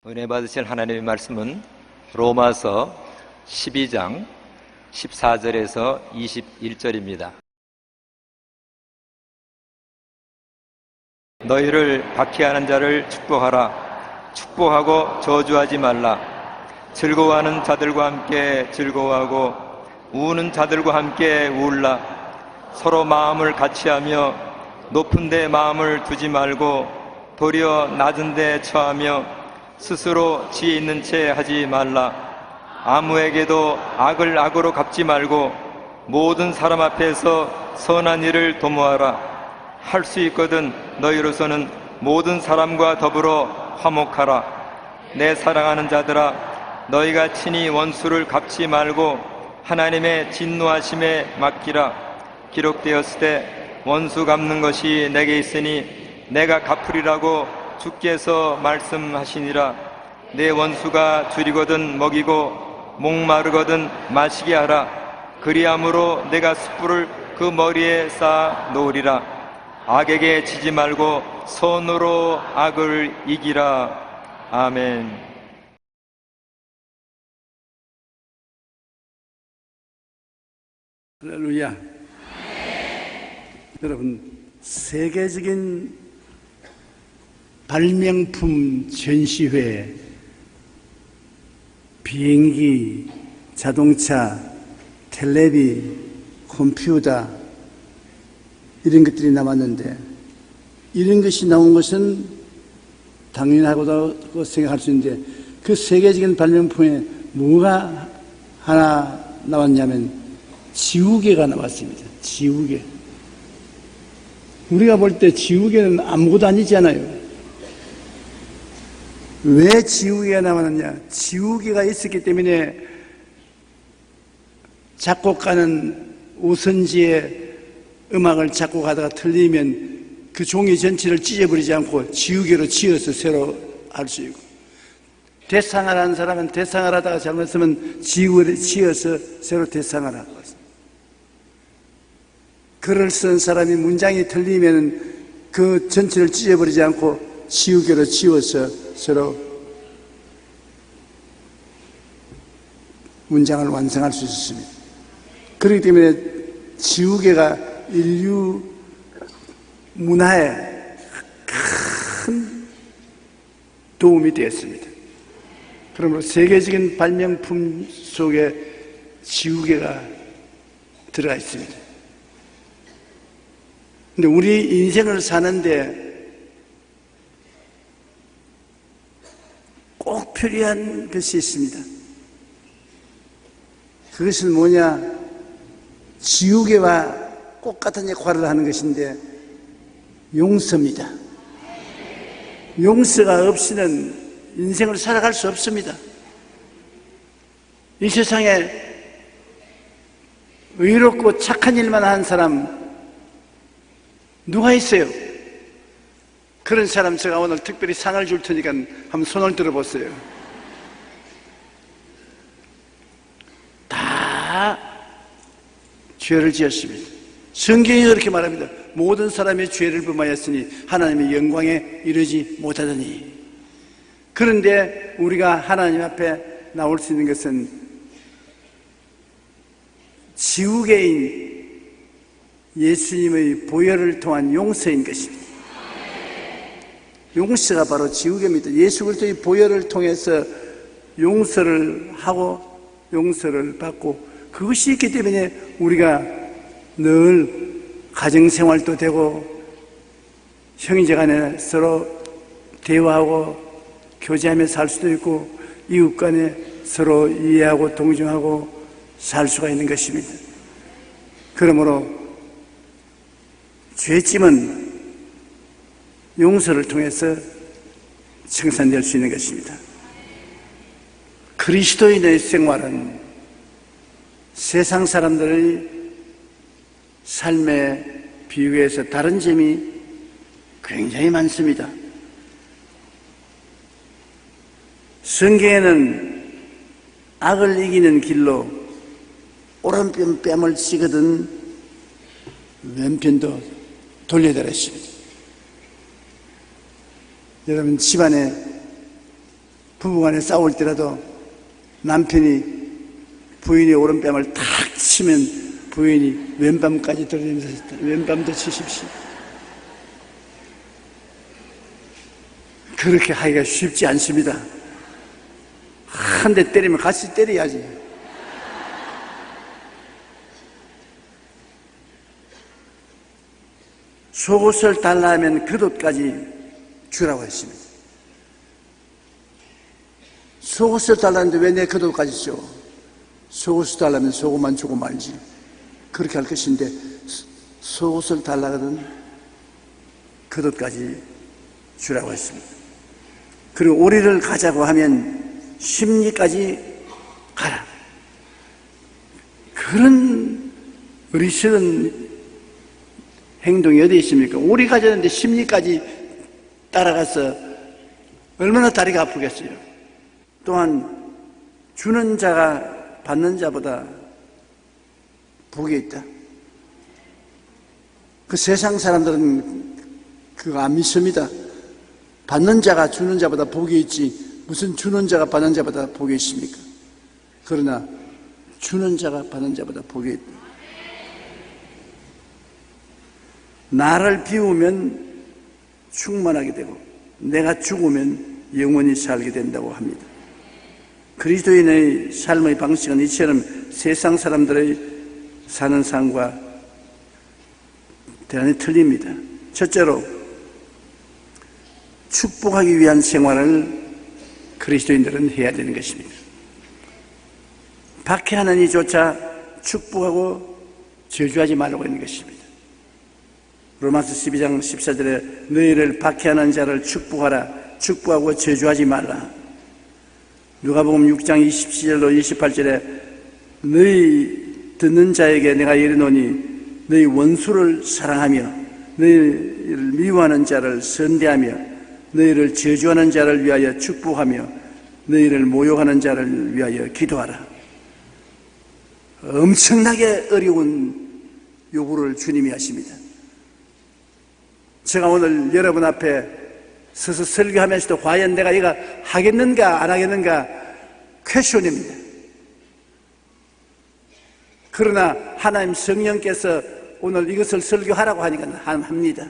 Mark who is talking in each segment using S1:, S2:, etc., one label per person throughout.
S1: 은혜 받으실 하나님의 말씀은 로마서 12장 14절에서 21절입니다. 너희를 박해하는 자를 축복하라. 축복하고 저주하지 말라. 즐거워하는 자들과 함께 즐거워하고 우는 자들과 함께 울라. 서로 마음을 같이하며 높은 데 마음을 두지 말고 도리어 낮은 데 처하며 스스로 지혜 있는 채 하지 말라. 아무에게도 악을 악으로 갚지 말고 모든 사람 앞에서 선한 일을 도모하라. 할 수 있거든 너희로서는 모든 사람과 더불어 화목하라. 내 사랑하는 자들아, 너희가 친히 원수를 갚지 말고 하나님의 진노하심에 맡기라. 기록되었을 때 원수 갚는 것이 내게 있으니 내가 갚으리라고 주께서 말씀하시니라. 내 원수가 줄이거든 먹이고 목마르거든 마시게 하라. 그리함으로 내가 숯불을 그 머리에 쌓아 놓으리라. 악에게 지지 말고 선으로 악을 이기라. 아멘.
S2: 할렐루야. 여러분, 세계적인 발명품 전시회, 비행기, 자동차, 텔레비, 컴퓨터 이런 것들이 남았는데, 이런 것이 나온 것은 당연하다고 생각할 수 있는데, 그 세계적인 발명품에 뭐가 하나 나왔냐면 지우개가 나왔습니다. 지우개. 우리가 볼 때 지우개는 아무것도 아니잖아요. 왜 지우개가 나왔느냐? 지우개가 있었기 때문에 작곡가는 오선지에 음악을 작곡하다가 틀리면 그 종이 전체를 찢어버리지 않고 지우개로 지어서 새로 할 수 있고, 대상을 하는 사람은 대상을 하다가 잘못했으면 지우개를 지어서 새로 대상을 하고, 글을 쓴 사람이 문장이 틀리면 그 전체를 찢어버리지 않고 지우개로 지워서 새로 문장을 완성할 수 있습니다. 그렇기 때문에 지우개가 인류 문화에 큰 도움이 되었습니다. 그러므로 세계적인 발명품 속에 지우개가 들어가 있습니다. 근데 우리 인생을 사는데 꼭 필요한 것이 있습니다. 그것은 뭐냐? 지우개와 똑같은 역할을 하는 것인데 용서입니다. 용서가 없이는 인생을 살아갈 수 없습니다. 이 세상에 의롭고 착한 일만 하는 사람 누가 있어요? 그런 사람 제가 오늘 특별히 상을 줄 테니까 한번 손을 들어보세요. 다 죄를 지었습니다. 성경이 그렇게 말합니다. 모든 사람이 죄를 범하였으니 하나님의 영광에 이르지 못하더니. 그런데 우리가 하나님 앞에 나올 수 있는 것은 지우개인 예수님의 보혈을 통한 용서인 것입니다. 용서가 바로 지우개입니다. 예수 그리스도의 보혈을 통해서 용서를 하고 용서를 받고, 그것이 있기 때문에 우리가 늘 가정생활도 되고 형제간에 서로 대화하고 교제하며 살 수도 있고 이웃간에 서로 이해하고 동정하고 살 수가 있는 것입니다. 그러므로 죄짐은 용서를 통해서 청산될 수 있는 것입니다. 그리스도인의 생활은 세상 사람들의 삶에 비교해서 다른 점이 굉장히 많습니다. 성경에는 악을 이기는 길로 오른편 뺨을 치거든 왼편도 돌려달았습니다. 여러분, 집안에 부부간에 싸울 때라도 남편이 부인의 오른뺨을 탁 치면 부인이 왼뺨까지 돌리면서 왼뺨도 치십시오. 그렇게 하기가 쉽지 않습니다. 한 대 때리면 같이 때려야지. 속옷을 달라 하면 겉옷까지 주라고 했습니다. 속옷을 달라는데 왜 내 겉옷까지 줘? 속옷을 달라면 속옷만 주고 말지. 그렇게 할 것인데 속옷을 달라거든 겉옷까지 주라고 했습니다. 그리고 오리를 가자고 하면 심리까지 가라. 그런 어리석은 행동이 어디 있습니까? 오리 가자는데 심리까지 따라가서 얼마나 다리가 아프겠어요. 또한 주는 자가 받는 자보다 복이 있다. 그 세상 사람들은 그거 안 믿습니다. 받는 자가 주는 자보다 복이 있지 무슨 주는 자가 받는 자보다 복이 있습니까? 그러나 주는 자가 받는 자보다 복이 있다. 나를 비우면 충만하게 되고 내가 죽으면 영원히 살게 된다고 합니다. 그리스도인의 삶의 방식은 이처럼 세상 사람들의 사는 삶과 대단히 틀립니다. 첫째로 축복하기 위한 생활을 그리스도인들은 해야 되는 것입니다. 박해하는 이조차 축복하고 저주하지 말라고 하는 것입니다. 로마서 12장 14절에 너희를 박해하는 자를 축복하라. 축복하고 저주하지 말라. 누가복음 6장 27절로 28절에 너희 듣는 자에게 내가 이르노니 너희 원수를 사랑하며 너희를 미워하는 자를 선대하며 너희를 저주하는 자를 위하여 축복하며 너희를 모욕하는 자를 위하여 기도하라. 엄청나게 어려운 요구를 주님이 하십니다. 제가 오늘 여러분 앞에 서서 설교하면서도 과연 내가 이거 하겠는가 안 하겠는가 퀘션입니다. 그러나 하나님 성령께서 오늘 이것을 설교하라고 하니까 합니다.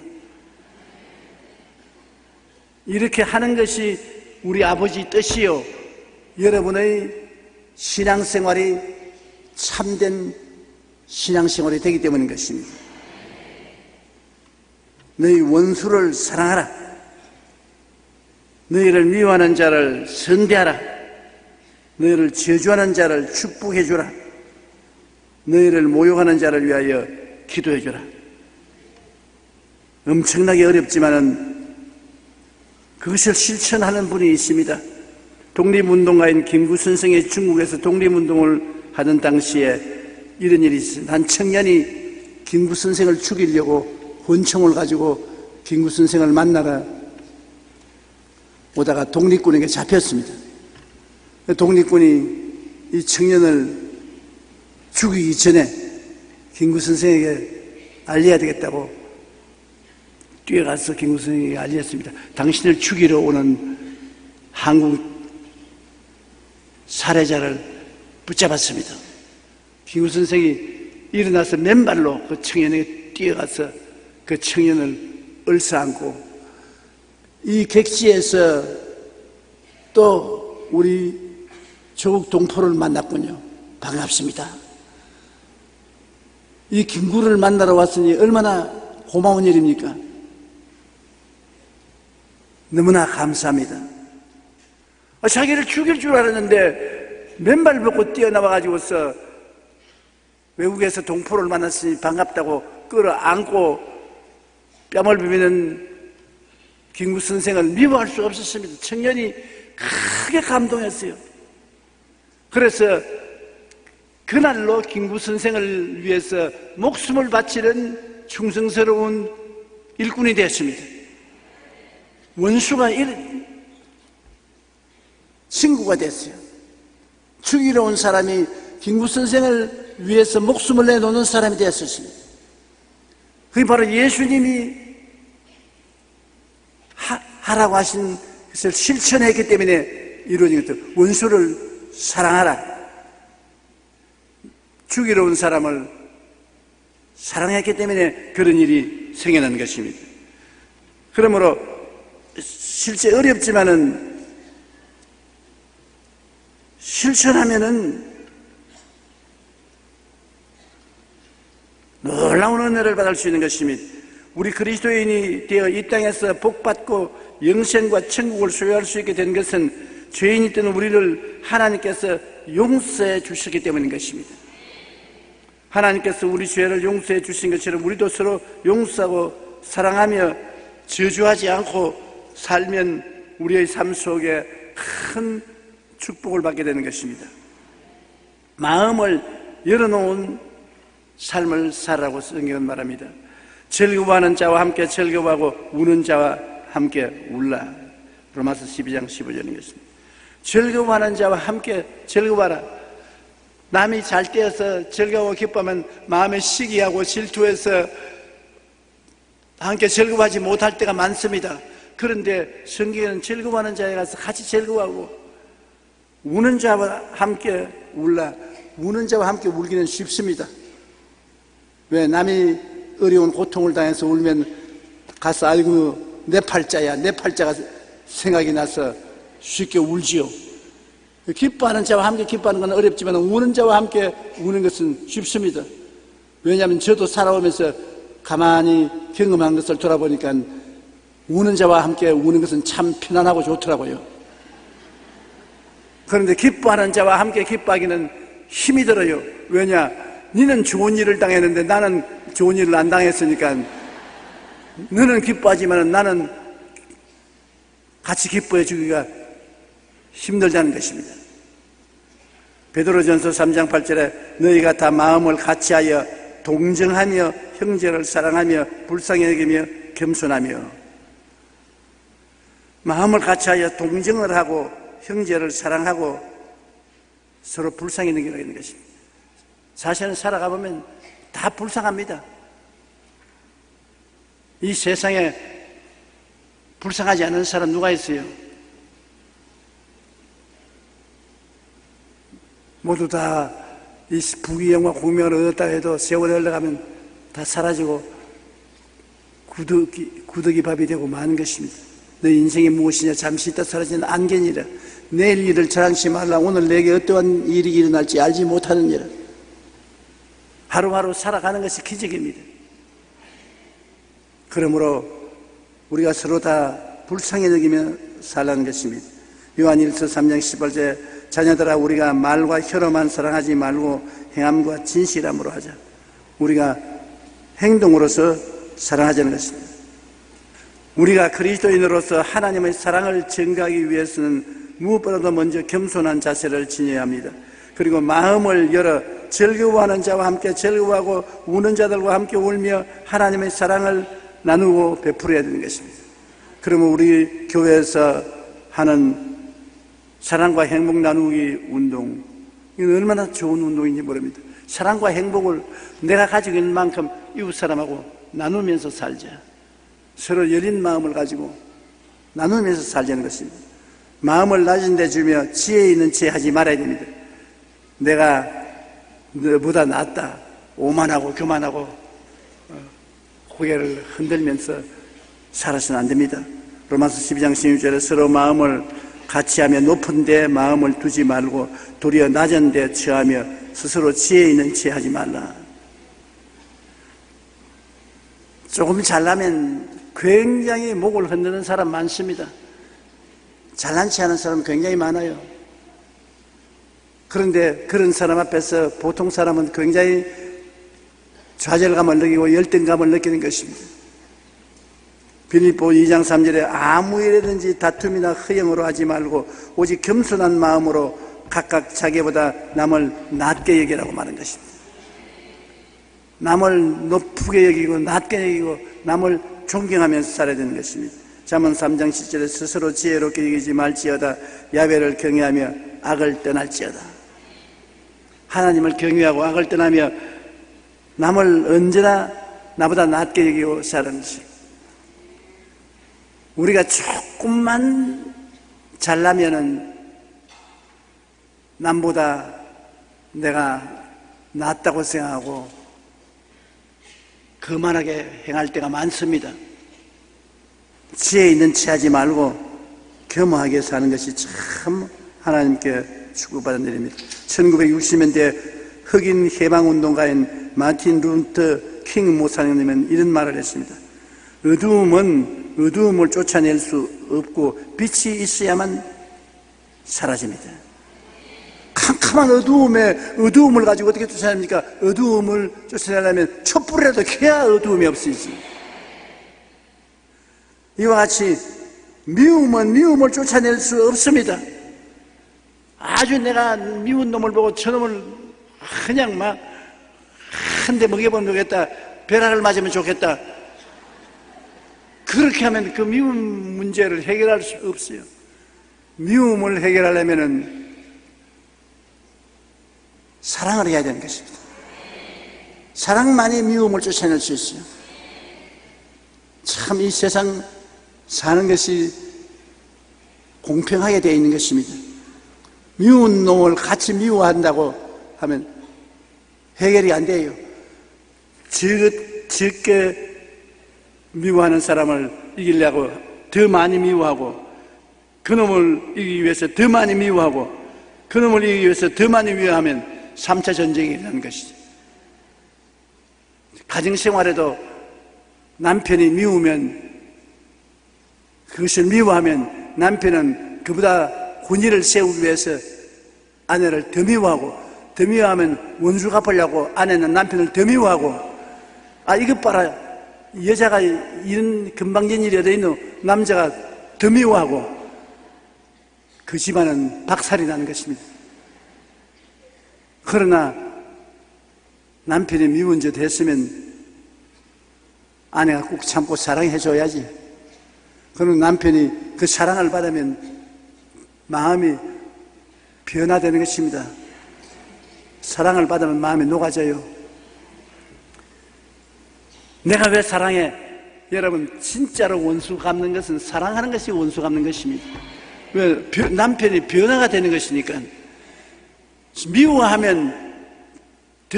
S2: 이렇게 하는 것이 우리 아버지 뜻이요 여러분의 신앙생활이 참된 신앙생활이 되기 때문인 것입니다. 너희 원수를 사랑하라. 너희를 미워하는 자를 선대하라. 너희를 저주하는 자를 축복해 주라. 너희를 모욕하는 자를 위하여 기도해 주라. 엄청나게 어렵지만은 그것을 실천하는 분이 있습니다. 독립운동가인 김구 선생이 중국에서 독립운동을 하던 당시에 이런 일이 있습니다. 한 청년이 김구 선생을 죽이려고 권총을 가지고 김구 선생을 만나러 오다가 독립군에게 잡혔습니다. 독립군이 이 청년을 죽이기 전에 김구 선생에게 알려야 되겠다고 뛰어가서 김구 선생에게 알렸습니다. 당신을 죽이러 오는 한국 살해자를 붙잡았습니다. 김구 선생이 일어나서 맨발로 그 청년에게 뛰어가서 그 청년을 얼싸안고 이 객지에서 또 우리 조국 동포를 만났군요. 반갑습니다. 이 김구를 만나러 왔으니 얼마나 고마운 일입니까? 너무나 감사합니다. 자기를 죽일 줄 알았는데 맨발 벗고 뛰어나와가지고서 외국에서 동포를 만났으니 반갑다고 끌어안고 뺨을 비비는 김구 선생을 미워할 수 없었습니다. 청년이 크게 감동했어요. 그래서 그날로 김구 선생을 위해서 목숨을 바치는 충성스러운 일꾼이 되었습니다. 원수가 친구가 됐어요. 죽이러 온 사람이 김구 선생을 위해서 목숨을 내놓는 사람이 되었습니다. 그게 바로 예수님이 하라고 하신 것을 실천했기 때문에 이루어진 것들. 원수를 사랑하라. 죽이러 온 사람을 사랑했기 때문에 그런 일이 생겨난 것입니다. 그러므로 실제 어렵지만은 실천하면은 놀라운 은혜를 받을 수 있는 것입니다. 우리 그리스도인이 되어 이 땅에서 복받고 영생과 천국을 소유할 수 있게 된 것은 죄인이 있던 우리를 하나님께서 용서해 주셨기 때문인 것입니다. 하나님께서 우리 죄를 용서해 주신 것처럼 우리도 서로 용서하고 사랑하며 저주하지 않고 살면 우리의 삶 속에 큰 축복을 받게 되는 것입니다. 마음을 열어놓은 삶을 살라고 성경은 말합니다. 즐거워하는 자와 함께 즐거워하고 우는 자와 함께 울라. 로마서 12장 15절인 것입니다. 즐거워하는 자와 함께 즐거워하라. 남이 잘 되어서 즐거워 기뻐하면 마음에 시기하고 질투해서 함께 즐거워하지 못할 때가 많습니다. 그런데 성경에는 즐거워하는 자에 가서 같이 즐거워하고 우는 자와 함께 울라. 우는 자와 함께 울기는 쉽습니다. 왜? 남이 어려운 고통을 당해서 울면 가서 아이고 내 팔자야, 내 팔자가 생각이 나서 쉽게 울지요. 기뻐하는 자와 함께 기뻐하는 건 어렵지만 우는 자와 함께 우는 것은 쉽습니다. 왜냐하면 저도 살아오면서 가만히 경험한 것을 돌아보니까 우는 자와 함께 우는 것은 참 편안하고 좋더라고요. 그런데 기뻐하는 자와 함께 기뻐하기는 힘이 들어요. 왜냐? 너는 좋은 일을 당했는데 나는 좋은 일을 안 당했으니까 너는 기뻐하지만 나는 같이 기뻐해 주기가 힘들다는 것입니다. 베드로전서 3장 8절에 너희가 다 마음을 같이하여 동정하며 형제를 사랑하며 불쌍히 여기며 겸손하며, 마음을 같이하여 동정을 하고 형제를 사랑하고 서로 불쌍히 여기라고 하는 것입니다. 사실은 살아가보면 다 불쌍합니다. 이 세상에 불쌍하지 않은 사람 누가 있어요? 모두 다 이 부귀영화 공명을 얻었다 해도 세월이 흘러가면 다 사라지고 구더기 밥이 되고 마는 것입니다. 너 인생이 무엇이냐? 잠시 있다 사라지는 안개니라. 내일 일을 자랑치 말라. 오늘 내게 어떠한 일이 일어날지 알지 못하느니라. 하루하루 살아가는 것이 기적입니다. 그러므로 우리가 서로 다 불쌍히 여기며 살라는 것입니다. 요한일서 3장 18절에 자녀들아 우리가 말과 혀로만 사랑하지 말고 행함과 진실함으로 하자. 우리가 행동으로서 사랑하자는 것입니다. 우리가 그리스도인으로서 하나님의 사랑을 증가하기 위해서는 무엇보다도 먼저 겸손한 자세를 지녀야 합니다. 그리고 마음을 열어 즐거워하는 자와 함께 즐거워하고 우는 자들과 함께 울며 하나님의 사랑을 나누고 베풀어야 되는 것입니다. 그러면 우리 교회에서 하는 사랑과 행복 나누기 운동, 이건 얼마나 좋은 운동인지 모릅니다. 사랑과 행복을 내가 가지고 있는 만큼 이웃 사람하고 나누면서 살자. 서로 여린 마음을 가지고 나누면서 살자는 것입니다. 마음을 낮은 데 주며 지혜 있는 체 하지 말아야 됩니다. 내가 너보다 낫다 오만하고 교만하고 고개를 흔들면서 살아서는 안 됩니다. 로마서 12장 16절에 서로 마음을 같이하며 높은 데 마음을 두지 말고 도리어 낮은 데 처하며 스스로 지혜 있는 체 하지 말라. 조금 잘나면 굉장히 목을 흔드는 사람 많습니다. 잘난 체 하는 사람 굉장히 많아요. 그런데 그런 사람 앞에서 보통 사람은 굉장히 좌절감을 느끼고 열등감을 느끼는 것입니다. 빌립보 2장 3절에 아무 일이든지 다툼이나 허영으로 하지 말고 오직 겸손한 마음으로 각각 자기보다 남을 낮게 여기라고 말한 것입니다. 남을 높게 여기고 낮게 여기고 남을 존경하면서 살아야 되는 것입니다. 잠언 3장 10절에 스스로 지혜롭게 여기지 말지어다 야훼를 경외하며 악을 떠날지어다. 하나님을 경외하고 악을 떠나며 남을 언제나 나보다 낫게 여기고 사는 것이, 우리가 조금만 잘나면은 남보다 내가 낫다고 생각하고 거만하게 행할 때가 많습니다. 지혜 있는 체 하지 말고 겸허하게 사는 것이 참 하나님께 축복받은 일입니다. 1960년대 흑인 해방운동가인 마틴 루터 킹 목사님은 이런 말을 했습니다. 어두움은 어두움을 쫓아낼 수 없고 빛이 있어야만 사라집니다. 캄캄한 어두움을 가지고 어떻게 쫓아냅니까? 어두움을 쫓아내려면 촛불이라도 켜야 어두움이 없어지지. 이와 같이 미움은 미움을 쫓아낼 수 없습니다. 아주 내가 미운 놈을 보고 저놈을 그냥 막 한 대 먹여보면 좋겠다, 벼락을 맞으면 좋겠다, 그렇게 하면 그 미움 문제를 해결할 수 없어요. 미움을 해결하려면 사랑을 해야 되는 것입니다. 사랑만이 미움을 쫓아낼 수 있어요. 참 이 세상 사는 것이 공평하게 되어 있는 것입니다. 미운 놈을 같이 미워한다고 하면 해결이 안 돼요. 적게 미워하는 사람을 이기려고 더 많이 미워하고, 그놈을 이기기 위해서 더 많이 미워하고, 그놈을 이기기 위해서 더 많이 미워하면 3차 전쟁이 일어나는 것이죠. 가정생활에도 남편이 미우면, 그것을 미워하면 남편은 그보다 군의를 세우기 위해서 아내를 더 미워하고, 더 미워하면 원수 갚으려고 아내는 남편을 더 미워하고, 이것 봐라, 여자가 이런 금방진 일이 어디 있노, 남자가 더 미워하고, 그 집안은 박살이 나는 것입니다. 그러나 남편이 미운 짓 했으면 아내가 꼭 참고 사랑해줘야지. 그러면 남편이 그 사랑을 받으면 마음이 변화되는 것입니다. 사랑을 받으면 마음이 녹아져요. 내가 왜 사랑해? 여러분, 진짜로 원수 갚는 것은 사랑하는 것이 원수 갚는 것입니다. 왜? 남편이 변화가 되는 것이니까. 미워하면 더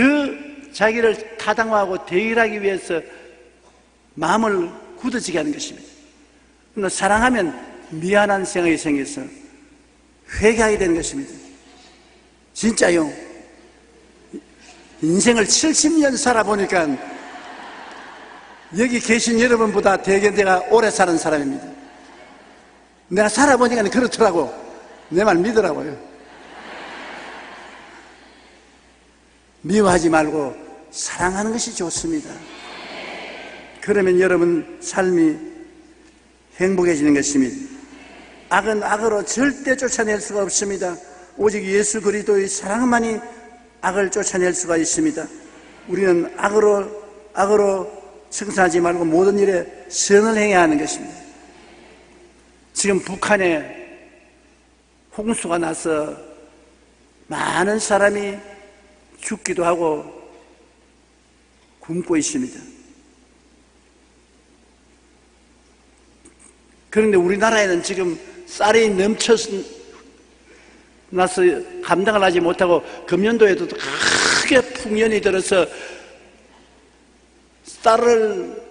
S2: 자기를 타당화하고 대일하기 위해서 마음을 굳어지게 하는 것입니다. 그러나 사랑하면 미안한 생각이 생겨서 회개하게 되는 것입니다. 진짜요. 인생을 70년 살아보니까 여기 계신 여러분보다 대개 내가 오래 사는 사람입니다. 내가 살아보니까 그렇더라고. 내 말 믿으라고요. 미워하지 말고 사랑하는 것이 좋습니다. 그러면 여러분 삶이 행복해지는 것입니다. 악은 악으로 절대 쫓아낼 수가 없습니다. 오직 예수 그리스도의 사랑만이 악을 쫓아낼 수가 있습니다. 우리는 악으로 승산하지 말고 모든 일에 선을 행해야 하는 것입니다. 지금 북한에 홍수가 나서 많은 사람이 죽기도 하고 굶고 있습니다. 그런데 우리나라에는 지금 쌀이 넘쳐서 나서 감당을 하지 못하고 금년도에도 크게 풍년이 들어서 쌀을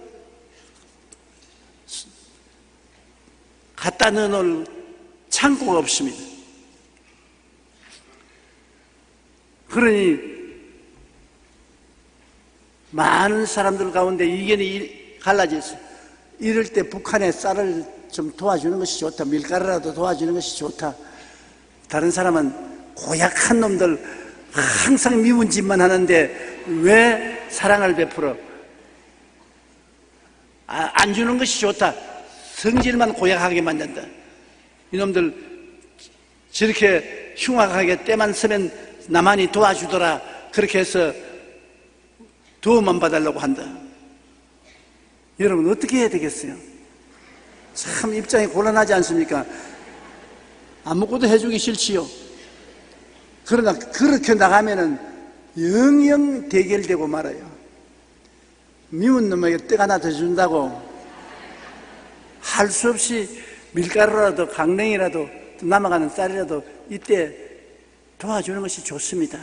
S2: 갖다 넣어놓을 창고가 없습니다. 그러니 많은 사람들 가운데 의견이 갈라졌어요. 이럴 때 북한에 쌀을 좀 도와주는 것이 좋다, 밀가루라도 도와주는 것이 좋다. 다른 사람은 고약한 놈들 항상 미운 짓만 하는데 왜 사랑을 베풀어? 안 주는 것이 좋다. 성질만 고약하게 만든다. 이놈들 저렇게 흉악하게 때만 쓰면 나만이 도와주더라. 그렇게 해서 도움만 받으려고 한다. 여러분 어떻게 해야 되겠어요? 참 입장이 곤란하지 않습니까? 아무것도 해주기 싫지요. 그러나 그렇게 나가면은 영영 대결되고 말아요. 미운 놈에게 떡 하나 더 준다고 할 수 없이 밀가루라도 강냉이라도 남아가는 쌀이라도 이때 도와주는 것이 좋습니다.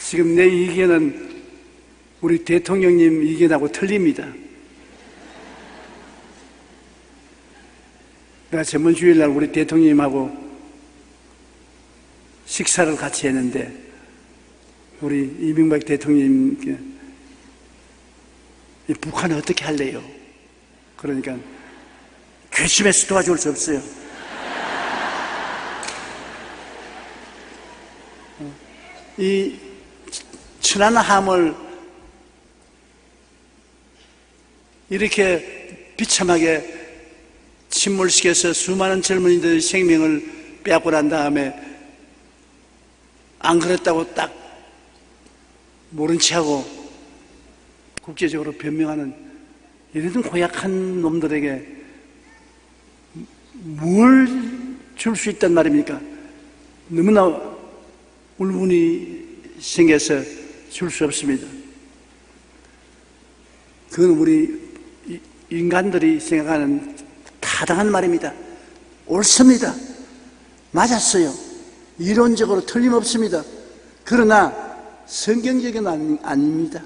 S2: 지금 내 의견은 우리 대통령님 의견하고 틀립니다. 내가 저번 주일날 우리 대통령님하고 식사를 같이 했는데 우리 이명박 대통령님께 북한은 어떻게 할래요? 그러니까 괘씸해서 도와줄 수 없어요. 이 천안함을 이렇게 비참하게 침몰시켜서 수많은 젊은이들의 생명을 빼앗고 난 다음에 안 그랬다고 딱 모른 체하고 국제적으로 변명하는 이런 고약한 놈들에게 뭘 줄 수 있단 말입니까? 너무나 울분이 생겨서 줄 수 없습니다. 그건 우리 인간들이 생각하는 타당한 말입니다. 옳습니다. 맞았어요. 이론적으로 틀림없습니다. 그러나 성경적인 아닙니다.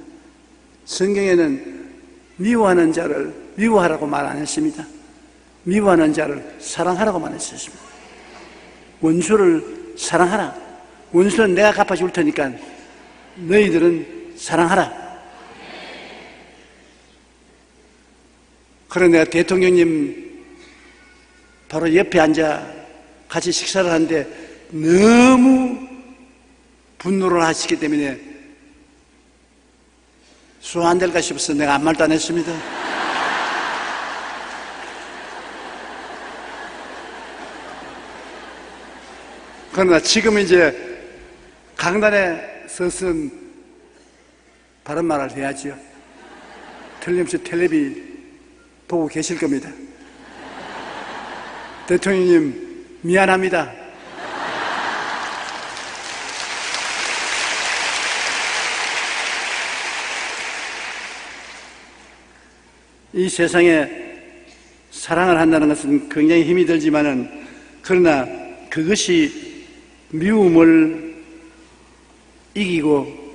S2: 성경에는 미워하는 자를 미워하라고 말 안 했습니다. 미워하는 자를 사랑하라고만 했습니다. 원수를 사랑하라. 원수는 내가 갚아줄 테니까 너희들은 사랑하라. 그런데 내가 대통령님 바로 옆에 앉아 같이 식사를 하는데 너무 분노를 하시기 때문에 소화 안 될까 싶어서 내가 아무 말도 안 했습니다. 그러나 지금 이제 강단에 서서는 바른 말을 해야죠. 틀림없이 텔레비 보고 계실 겁니다. 대통령님 미안합니다. 이 세상에 사랑을 한다는 것은 굉장히 힘이 들지만은 그러나 그것이 미움을 이기고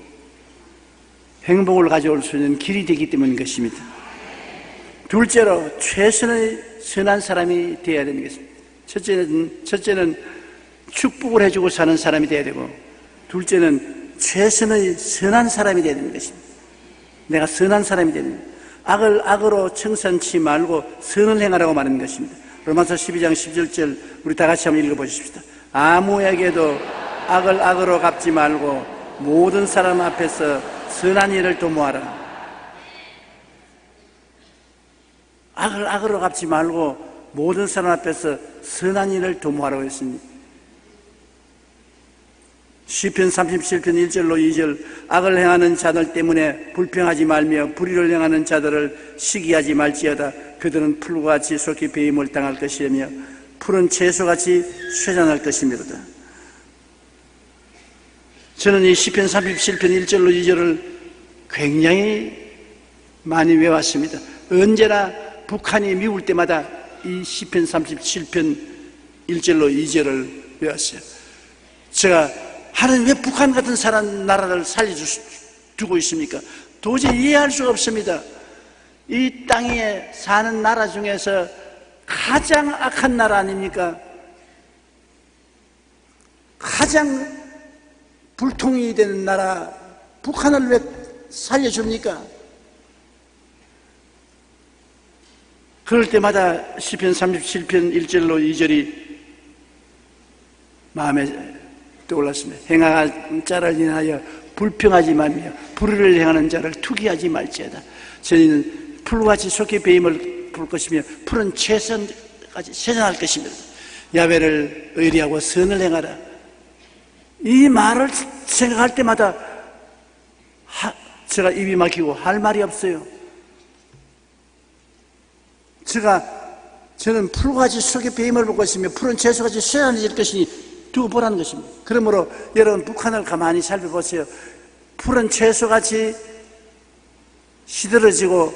S2: 행복을 가져올 수 있는 길이 되기 때문인 것입니다. 둘째로 최선의 선한 사람이 되어야 되는 것입니다. 첫째는 축복을 해주고 사는 사람이 되어야 되고 둘째는 최선의 선한 사람이 되어야 되는 것입니다. 내가 선한 사람이 되는 것입니다. 악을 악으로 청산치 말고 선을 행하라고 말하는 것입니다. 로마서 12장 17절 우리 다 같이 한번 읽어보십시다. 아무에게도 악을 악으로 갚지 말고 모든 사람 앞에서 선한 일을 도모하라. 악을 악으로 갚지 말고 모든 사람 앞에서 선한 일을 도모하라고 했습니다. 시편 37편 1절로 2절 악을 행하는 자들 때문에 불평하지 말며 불의를 행하는 자들을 시기하지 말지어다. 그들은 풀과 같이 속히 배임을 당할 것이며 푸른 채소같이 쇠잔할 것이미로다. 저는 이 시편 37편 1절로 2절을 굉장히 많이 외웠습니다. 언제나 북한이 미울 때마다 이 시편 37편 1절로 2절을 외웠어요. 제가 하나님 왜 북한 같은 나라를 살려두고 있습니까? 도저히 이해할 수가 없습니다. 이 땅에 사는 나라 중에서 가장 악한 나라 아닙니까? 가장 불통이 되는 나라 북한을 왜 살려줍니까? 그럴 때마다 시편 37편 1절로 2절이 마음에 떠올랐습니다. 행하는 자를 인하여 불평하지 말며 불의를 행하는 자를 투기하지 말지어다. 저희는 풀같이 속히 배임을 부를 것이며 푸른 채선까지 세전할 것이며 야훼를 의리하고 선을 행하라. 이 말을 생각할 때마다 제가 입이 막히고 할 말이 없어요. 제가 저는 풀같이 속에 배임을 먹고 있으며 푸른 채소같이 쇠한해질 것이니 두고 보라는 것입니다. 그러므로 여러분 북한을 가만히 살펴보세요. 푸른 채소같이 시들어지고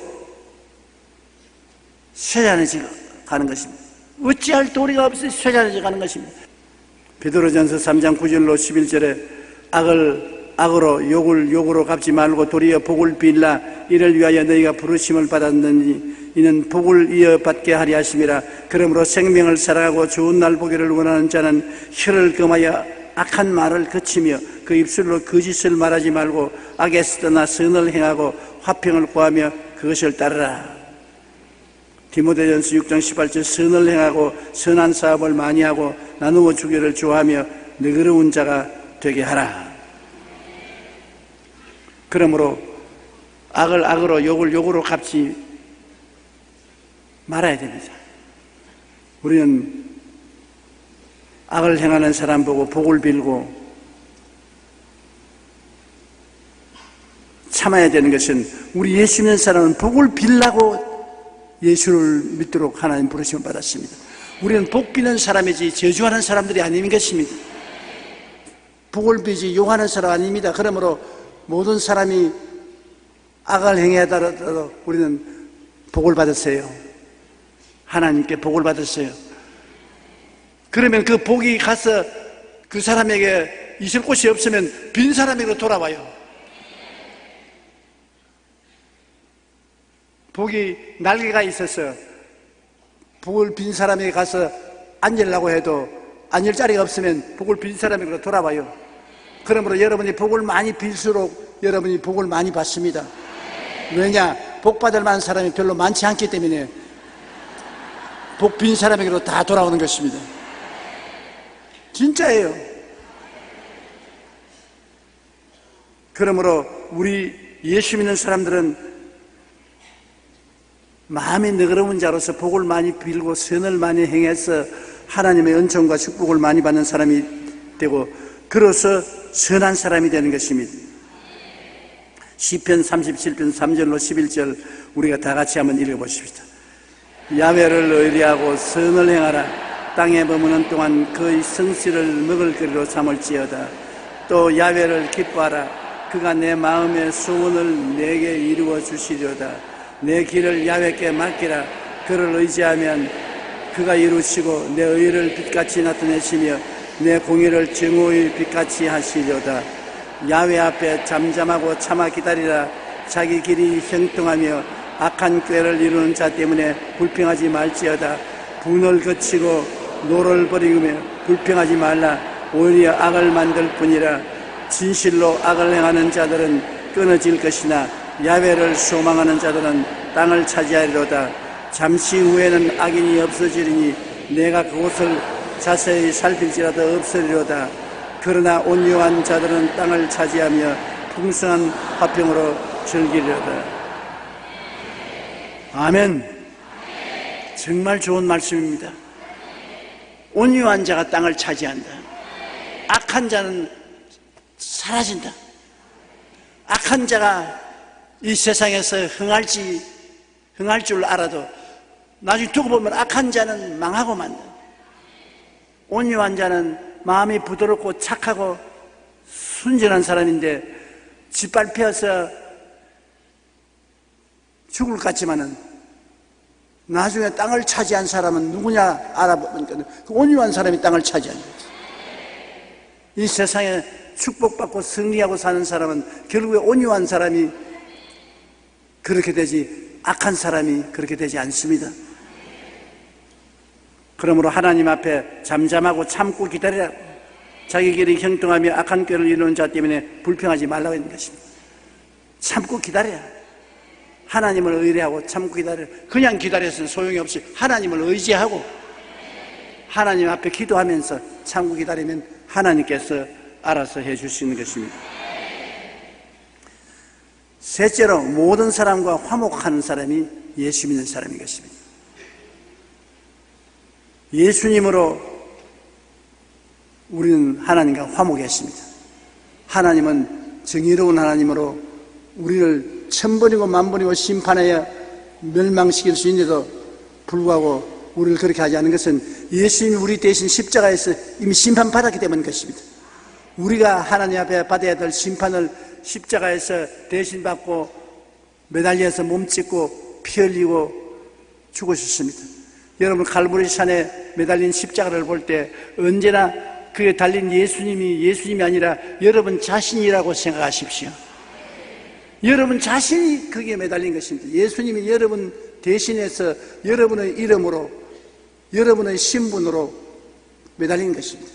S2: 쇠잔해져 가는 것입니다. 어찌할 도리가 없이 쇠잔해져 가는 것입니다. 베드로전서 3장 9절로 11절에 악을 악으로 욕을 욕으로 갚지 말고 도리어 복을 빌라. 이를 위하여 너희가 부르심을 받았느니 이는 복을 이어받게 하리 하심이라. 그러므로 생명을 살아가고 좋은 날 보기를 원하는 자는 혀를 금하여 악한 말을 그치며 그 입술로 거짓을 말하지 말고 악에서 떠나 선을 행하고 화평을 구하며 그것을 따르라. 디모데전서 6장 18절 선을 행하고 선한 사업을 많이 하고 나누어 주기를 좋아하며 너그러운 자가 되게 하라. 그러므로 악을 악으로 욕을 욕으로 갚지 말아야 됩니다. 우리는 악을 행하는 사람 보고 복을 빌고 참아야 되는 것은 우리 예수 믿는 사람은 복을 빌라고 예수를 믿도록 하나님 부르심을 받았습니다. 우리는 복 비는 사람이지 저주하는 사람들이 아닌 것입니다. 복을 비지 욕하는 사람 아닙니다. 그러므로 모든 사람이 악을 행하더라도 우리는 복을 받았어요. 하나님께 복을 받았어요. 그러면 그 복이 가서 그 사람에게 있을 곳이 없으면 빈 사람에게로 돌아와요. 복이 날개가 있어서 복을 빈 사람에게 가서 앉으려고 해도 앉을 자리가 없으면 복을 빈 사람에게로 돌아와요. 그러므로 여러분이 복을 많이 빌수록 여러분이 복을 많이 받습니다. 왜냐? 복 받을 만한 사람이 별로 많지 않기 때문에 복 빈 사람에게로 다 돌아오는 것입니다. 진짜예요. 그러므로 우리 예수 믿는 사람들은 마음이 너그러운 자로서 복을 많이 빌고 선을 많이 행해서 하나님의 은총과 축복을 많이 받는 사람이 되고 그로서 선한 사람이 되는 것입니다. 시편 37편 3절로 11절 우리가 다 같이 한번 읽어보십시다. 야훼를 의리하고 선을 행하라. 땅에 머무는 동안 그의 성씨를 먹을거리로 삼을지어다. 또 야훼를 기뻐하라. 그가 내 마음의 소원을 내게 이루어 주시려다. 내 길을 야훼께 맡기라. 그를 의지하면 그가 이루시고 내 의를 빛같이 나타내시며 내 공의를 정오의 빛같이 하시려다. 야훼 앞에 잠잠하고 참아 기다리라. 자기 길이 형통하며 악한 꾀를 이루는 자 때문에 불평하지 말지어다. 분을 거치고 노를 버리며 불평하지 말라. 오히려 악을 만들 뿐이라. 진실로 악을 행하는 자들은 끊어질 것이나 야훼를 소망하는 자들은 땅을 차지하리로다. 잠시 후에는 악인이 없어지리니 내가 그곳을 자세히 살필지라도 없으리로다. 그러나 온유한 자들은 땅을 차지하며 풍성한 화평으로 즐기리로다. 아멘. 정말 좋은 말씀입니다. 온유한 자가 땅을 차지한다. 악한 자는 사라진다. 악한 자가 이 세상에서 흥할 줄 알아도 나중에 두고 보면 악한 자는 망하고 만다. 온유한 자는 마음이 부드럽고 착하고 순전한 사람인데 짓밟혀서 죽을 것 같지만은 나중에 땅을 차지한 사람은 누구냐 알아보니까 그 온유한 사람이 땅을 차지한 거지. 이 세상에 축복받고 승리하고 사는 사람은 결국에 온유한 사람이 그렇게 되지 악한 사람이 그렇게 되지 않습니다. 그러므로 하나님 앞에 잠잠하고 참고 기다리라. 자기 길이 형통하며 악한 꾀를 이루는 자 때문에 불평하지 말라고 했는 것입니다. 참고 기다려라. 하나님을 의뢰하고 참고 기다려라. 그냥 기다려서는 소용이 없이 하나님을 의지하고 하나님 앞에 기도하면서 참고 기다리면 하나님께서 알아서 해주시는 것입니다. 셋째로 모든 사람과 화목하는 사람이 예수 믿는 사람인 것입니다. 예수님으로 우리는 하나님과 화목했습니다. 하나님은 정의로운 하나님으로 우리를 천번이고 만번이고 심판하여 멸망시킬 수 있는데도 불구하고 우리를 그렇게 하지 않은 것은 예수님이 우리 대신 십자가에서 이미 심판받았기 때문인 것입니다. 우리가 하나님 앞에 받아야 될 심판을 십자가에서 대신 받고 매달려서 몸짓고 피 흘리고 죽으셨습니다. 여러분, 칼보리 산에 매달린 십자가를 볼 때 언제나 그에 달린 예수님이 아니라 여러분 자신이라고 생각하십시오. 여러분 자신이 거기에 매달린 것입니다. 예수님이 여러분 대신해서 여러분의 이름으로, 여러분의 신분으로 매달린 것입니다.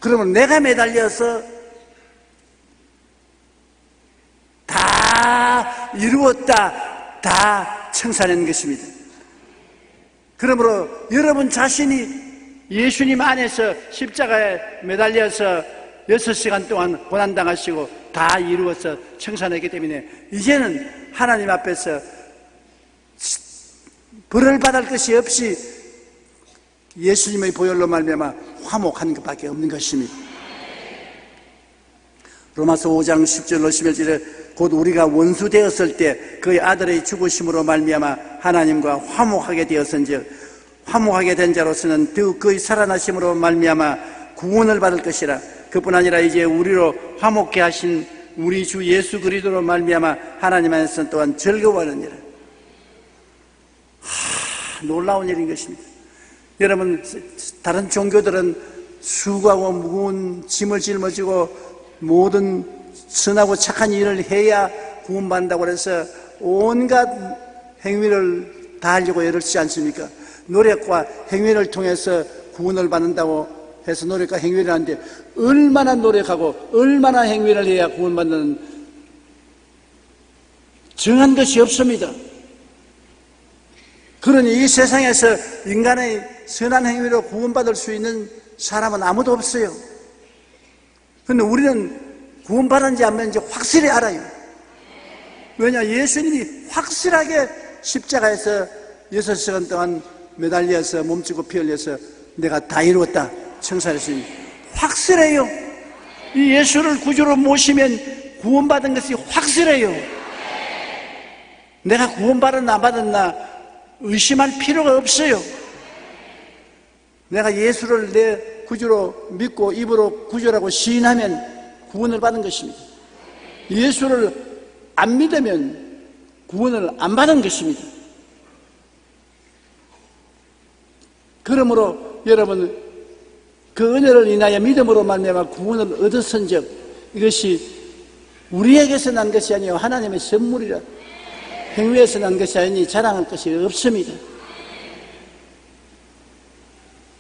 S2: 그러면 내가 매달려서 다 이루었다, 다 청산하는 것입니다. 그러므로 여러분 자신이 예수님 안에서 십자가에 매달려서 6시간 동안 고난당하시고 다 이루어서 청산했기 때문에 이제는 하나님 앞에서 벌을 받을 것이 없이 예수님의 보혈로 말미암아 화목한 것밖에 없는 것입니다. 로마서 5장 10절로 11절에 곧 우리가 원수 되었을 때 그의 아들의 죽으심으로 말미암아 하나님과 화목하게 되었은즉 화목하게 된 자로서는 더욱 그의 살아나심으로 말미암아 구원을 받을 것이라. 그뿐 아니라 이제 우리로 화목케 하신 우리 주 예수 그리스도로 말미암아 하나님 안에서 또한 즐거워하느니라. 놀라운 일인 것입니다. 여러분, 다른 종교들은 수고하고 무거운 짐을 짊어지고 모든 선하고 착한 일을 해야 구원받는다고 해서 온갖 행위를 다 하려고 애를 쓰지 않습니까? 노력과 행위를 통해서 구원을 받는다고 해서 노력과 행위를 하는데 얼마나 노력하고 얼마나 행위를 해야 구원받는 정한 것이 없습니다. 그러니 이 세상에서 인간의 선한 행위로 구원받을 수 있는 사람은 아무도 없어요. 그런데 우리는 구원받았는지 안 받았는지 확실히 알아요. 왜냐? 예수님이 확실하게 십자가에서 6시간 동안 매달려서 몸치고 피 흘려서 내가 다 이루었다 청산했으니 확실해요. 이 예수를 구주로 모시면 구원받은 것이 확실해요. 내가 구원받았나 안 받았나 의심할 필요가 없어요. 내가 예수를 내 구주로 믿고 입으로 구주라고 시인하면 구원을 받은 것입니다. 예수를 안 믿으면 구원을 안 받은 것입니다. 그러므로 여러분, 그 은혜를 인하여 믿음으로 말미암아 구원을 얻었은즉 이것이 우리에게서 난 것이 아니요 하나님의 선물이라. 행위에서 난 것이 아니니 자랑할 것이 없습니다.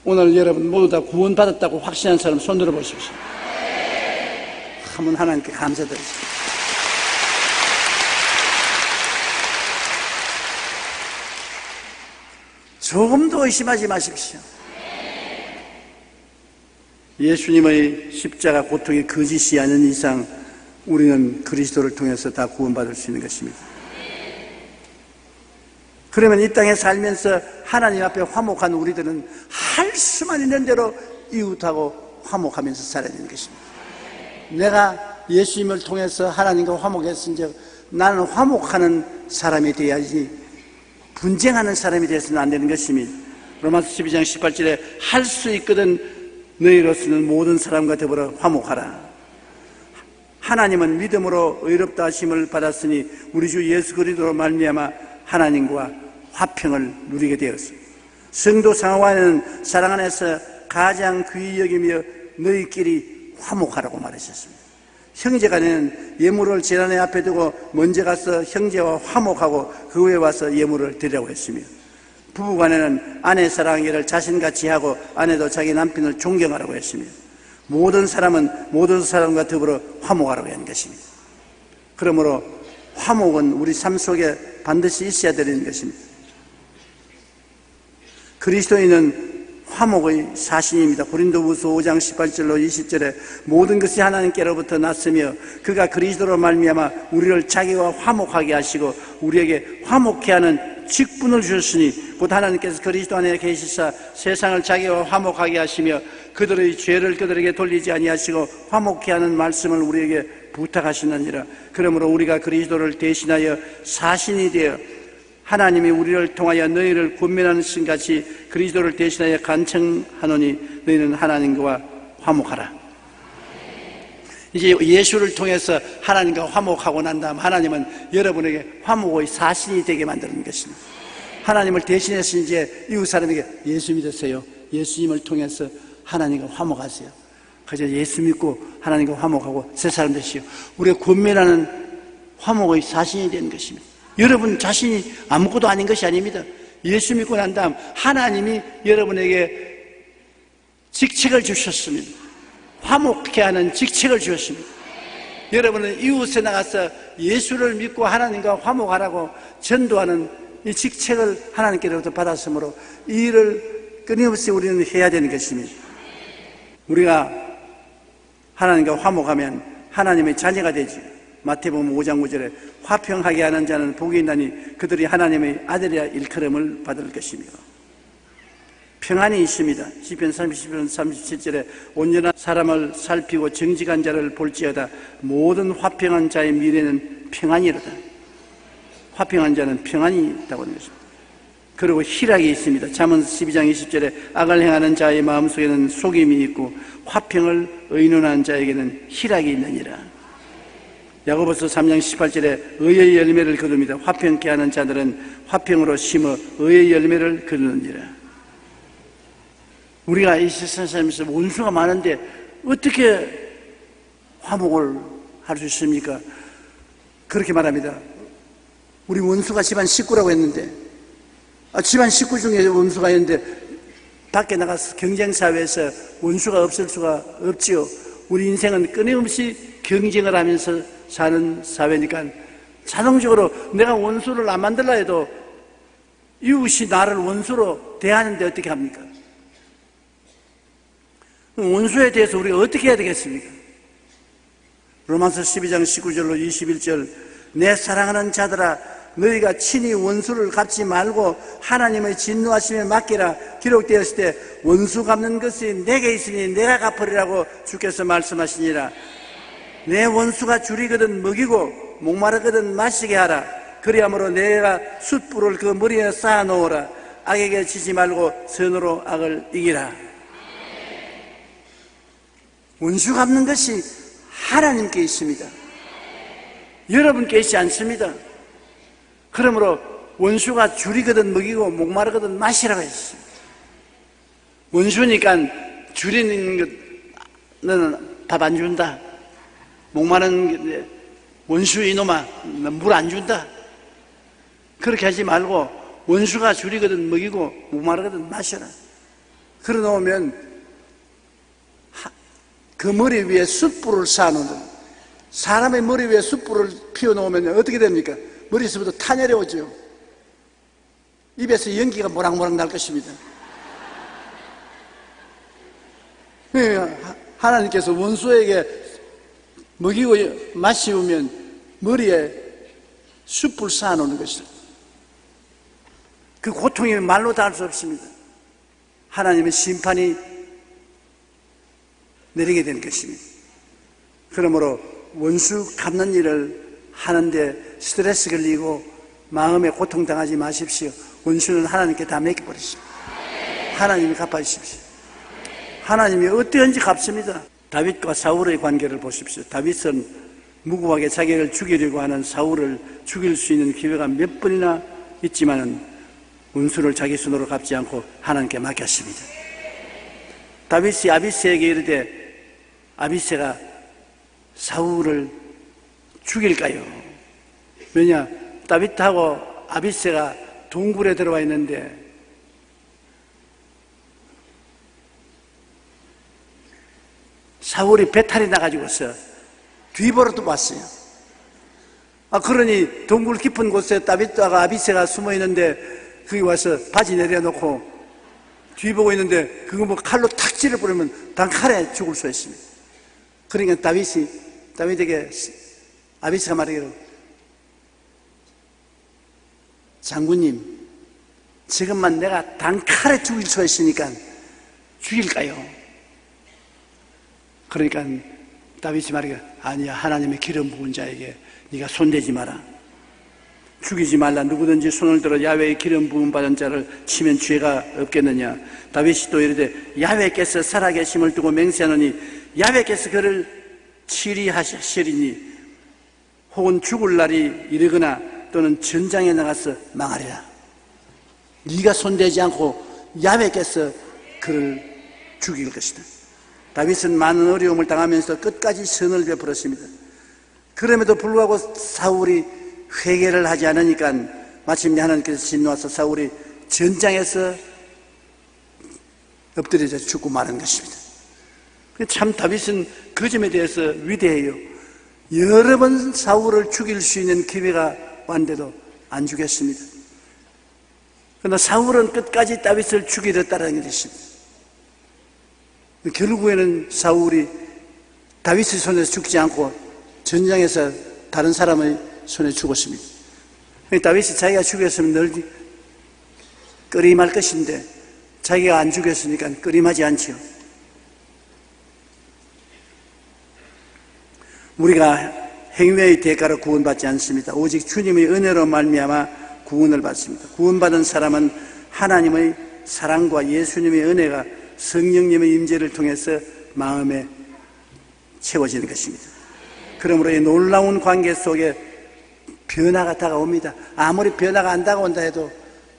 S2: 오늘 여러분 모두 다 구원받았다고 확신한 사람 손 들어 보십시오. 한번 하나님께 감사드립니다. 조금도 의심하지 마십시오. 예수님의 십자가 고통이 거짓이 아닌 이상 우리는 그리스도를 통해서 다 구원받을 수 있는 것입니다. 그러면 이 땅에 살면서 하나님 앞에 화목한 우리들은 할 수만 있는 대로 이웃하고 화목하면서 살아야 되는 것입니다. 내가 예수님을 통해서 하나님과 화목했은즉 나는 화목하는 사람이 되어야지 분쟁하는 사람이 되어서는 안 되는 것입니다. 로마서 12장 18절에 할 수 있거든 너희로서는 모든 사람과 더불어 화목하라. 하나님은 믿음으로 의롭다 하심을 받았으니 우리 주 예수 그리스도로 말미암아 하나님과 화평을 누리게 되었습니다. 성도 상호간에는 사랑 안에서 가장 귀히 여기며 너희끼리 화목하라고 말하셨습니다. 형제간에는 예물을 제단의 앞에 두고 먼저 가서 형제와 화목하고 그 후에 와서 예물을 드리라고 했으며 부부간에는 아내 사랑하기를 자신같이 하고 아내도 자기 남편을 존경하라고 했으며 모든 사람은 모든 사람과 더불어 화목하라고 한 것입니다. 그러므로 화목은 우리 삶 속에 반드시 있어야 되는 것입니다. 그리스도인은 화목의 사신입니다. 고린도후서 5장 18절로 20절에 모든 것이 하나님께로부터 났으며 그가 그리스도로 말미암아 우리를 자기와 화목하게 하시고 우리에게 화목케 하는 직분을 주셨으니 곧 하나님께서 그리스도 안에 계시사 세상을 자기와 화목하게 하시며 그들의 죄를 그들에게 돌리지 아니하시고 화목케 하는 말씀을 우리에게 부탁하시느니라. 그러므로 우리가 그리스도를 대신하여 사신이 되어 하나님이 우리를 통하여 너희를 권면하는 신 같이 그리스도를 대신하여 간청하노니 너희는 하나님과 화목하라. 이제 예수를 통해서 하나님과 화목하고 난 다음 하나님은 여러분에게 화목의 사신이 되게 만드는 것입니다. 하나님을 대신해서 이제 이웃 사람에게 예수 믿으세요. 예수님을 통해서 하나님과 화목하세요. 그저 예수 믿고 하나님과 화목하고 새 사람 되시오. 우리가 권면하는 화목의 사신이 되는 것입니다. 여러분 자신이 아무것도 아닌 것이 아닙니다. 예수 믿고 난 다음 하나님이 여러분에게 직책을 주셨습니다. 화목케 하는 직책을 주셨습니다. 여러분은 이웃에 나가서 예수를 믿고 하나님과 화목하라고 전도하는 이 직책을 하나님께로부터 받았으므로 이 일을 끊임없이 우리는 해야 되는 것입니다. 우리가 하나님과 화목하면 하나님의 자녀가 되지. 마태복음 5장 9절에 화평하게 하는 자는 복이 있나니 그들이 하나님의 아들이라 일컬음을 받을 것이며 평안이 있습니다. 시편 30편 37절에 온전한 사람을 살피고 정직한 자를 볼지어다 모든 화평한 자의 미래는 평안이로다. 화평한 자는 평안이 있다고 하는 것입니다. 그리고 희락이 있습니다. 잠언 12장 20절에 악을 행하는 자의 마음속에는 속임이 있고 화평을 의논하는 자에게는 희락이 있느니라. 야고보서 3장 18절에 의의 열매를 거둡니다. 화평케 하는 자들은 화평으로 심어 의의 열매를 거두느니라. 우리가 이 세상에 살면서 원수가 많은데 어떻게 화목을 할 수 있습니까? 그렇게 말합니다. 우리 원수가 집안 식구라고 했는데 집안 식구 중에 원수가 있는데 밖에 나가서 경쟁사회에서 원수가 없을 수가 없지요. 우리 인생은 끊임없이 경쟁을 하면서 사는 사회니까 자동적으로 내가 원수를 안 만들라 해도 이웃이 나를 원수로 대하는데 어떻게 합니까? 원수에 대해서 우리가 어떻게 해야 되겠습니까? 로마서 12장 19절로 21절 내 사랑하는 자들아 너희가 친히 원수를 갚지 말고 하나님의 진노하심에 맡기라. 기록되었을 때 원수 갚는 것이 내게 있으니 내가 갚으리라고 주께서 말씀하시니라. 내 원수가 줄이거든 먹이고 목마르거든 마시게 하라. 그리함으로 내가 숯불을 그 머리에 쌓아 놓으라. 악에게 지지 말고 선으로 악을 이기라. 원수 갚는 것이 하나님께 있습니다. 여러분께 있지 않습니다. 그러므로 원수가 줄이거든 먹이고 목마르거든 마시라고 했습니다. 원수니까 줄이는 것은 밥 안 준다. 목마른 원수 이놈아 물 안 준다. 그렇게 하지 말고 원수가 줄이거든 먹이고 목마르거든 마셔라. 그러 놓으면 그 머리 위에 숯불을 쌓아놓는 사람의 머리 위에 숯불을 피워놓으면 어떻게 됩니까? 머리에서부터 타내려오죠. 입에서 연기가 모락모락 날 것입니다. 하나님께서 원수에게 먹이고 마시우면 머리에 숯불 쌓아놓는 것이다. 그 고통이 말로 다 할 수 없습니다. 하나님의 심판이 내리게 되는 것입니다. 그러므로 원수 갚는 일을 하는데 스트레스 걸리고 마음에 고통당하지 마십시오. 원수는 하나님께 다 맡겨버리십시오. 하나님이 갚아주십시오. 하나님이 어떠한지 갚습니다. 다윗과 사울의 관계를 보십시오. 다윗은 무고하게 자기를 죽이려고 하는 사울을 죽일 수 있는 기회가 몇 번이나 있지만은 원수를 자기 손으로 갚지 않고 하나님께 맡겼습니다. 다윗이 아비새에게 이르되 아비새가 사울을 죽일까요? 왜냐? 다윗하고 아비새가 동굴에 들어와 있는데 사울이 배탈이 나가지고서 뒤보러도 왔어요. 그러니 동굴 깊은 곳에 다윗과 아비새가 숨어 있는데 거기 와서 바지 내려놓고 뒤보고 있는데 그거 뭐 칼로 탁 찌르버리면 단칼에 죽을 수 있습니다. 그러니까 다윗에게 아비새가 말하기를 장군님 지금만 내가 단칼에 죽일 수 있으니까 죽일까요? 그러니까 다윗이 말하기를 아니야 하나님의 기름 부은 자에게 네가 손대지 마라. 죽이지 말라. 누구든지 손을 들어 야훼의 기름 부음 받은 자를 치면 죄가 없겠느냐. 다윗이 또 이르되 야훼께서 살아계심을 두고 맹세하노니 야훼께서 그를 치리하시리니 혹은 죽을 날이 이르거나 또는 전장에 나가서 망하리라. 네가 손대지 않고 야훼께서 그를 죽일 것이다. 다윗은 많은 어려움을 당하면서 끝까지 선을 베풀었습니다. 그럼에도 불구하고 사울이 회개를 하지 않으니까 마침내 하나님께서 진노하사 사울이 전장에서 엎드려져 죽고 마는 것입니다. 참 다윗은 그 점에 대해서 위대해요. 여러 번 사울을 죽일 수 있는 기회가 왔는데도 안 죽였습니다. 그러나 사울은 끝까지 다윗을 죽이려 따르는 것입니다. 결국에는 사울이 다윗의 손에서 죽지 않고 전장에서 다른 사람의 손에 죽었습니다. 다윗이 자기가 죽였으면 늘 끄림할 것인데 자기가 안 죽였으니까 끄림하지 않지요. 우리가 행위의 대가로 구원받지 않습니다. 오직 주님의 은혜로 말미암아 구원을 받습니다. 구원받은 사람은 하나님의 사랑과 예수님의 은혜가 성령님의 임재를 통해서 마음에 채워지는 것입니다. 그러므로 이 놀라운 관계 속에 변화가 다가옵니다. 아무리 변화가 안 다가온다 해도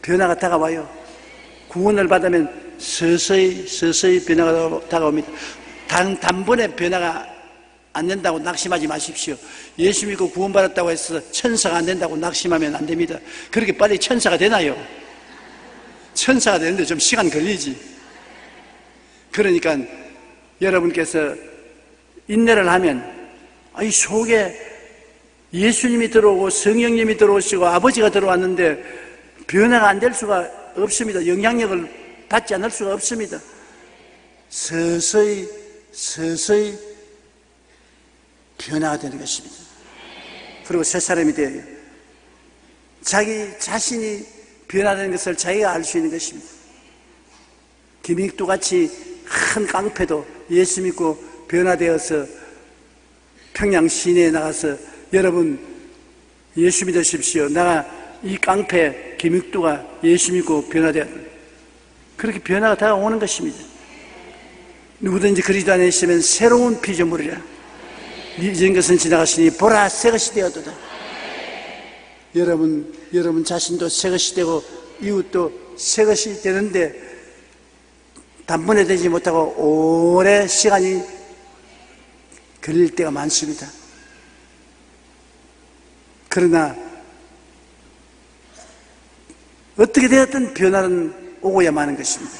S2: 변화가 다가와요. 구원을 받으면 서서히 변화가 다가옵니다. 단번에 변화가 안 된다고 낙심하지 마십시오. 예수 믿고 구원받았다고 해서 천사가 안 된다고 낙심하면 안 됩니다. 그렇게 빨리 천사가 되나요? 천사가 되는데 좀 시간 걸리지. 그러니까 여러분께서 인내를 하면 이 속에 예수님이 들어오고 성령님이 들어오시고 아버지가 들어왔는데 변화가 안 될 수가 없습니다. 영향력을 받지 않을 수가 없습니다. 서서히 변화가 되는 것입니다. 그리고 새 사람이 되어요. 자기 자신이 변화되는 것을 자기가 알 수 있는 것입니다. 김익도 같이 큰 깡패도 예수 믿고 변화되어서 평양 시내에 나가서 여러분 예수 믿으십시오. 내가 이 깡패 김익도가 예수 믿고 변화되어 그렇게 변화가 다가오는 것입니다. 누구든지 그리스도 안에 있으면 새로운 피조물이라. 이전 것은 지나갔으니 보라 새 것이 되었도다. 여러분 자신도 새 것이 되고 이웃도 새 것이 되는데 단번에 되지 못하고 오래 시간이 걸릴 때가 많습니다. 그러나 어떻게 되었든 변화는 오고야만 하는 것입니다.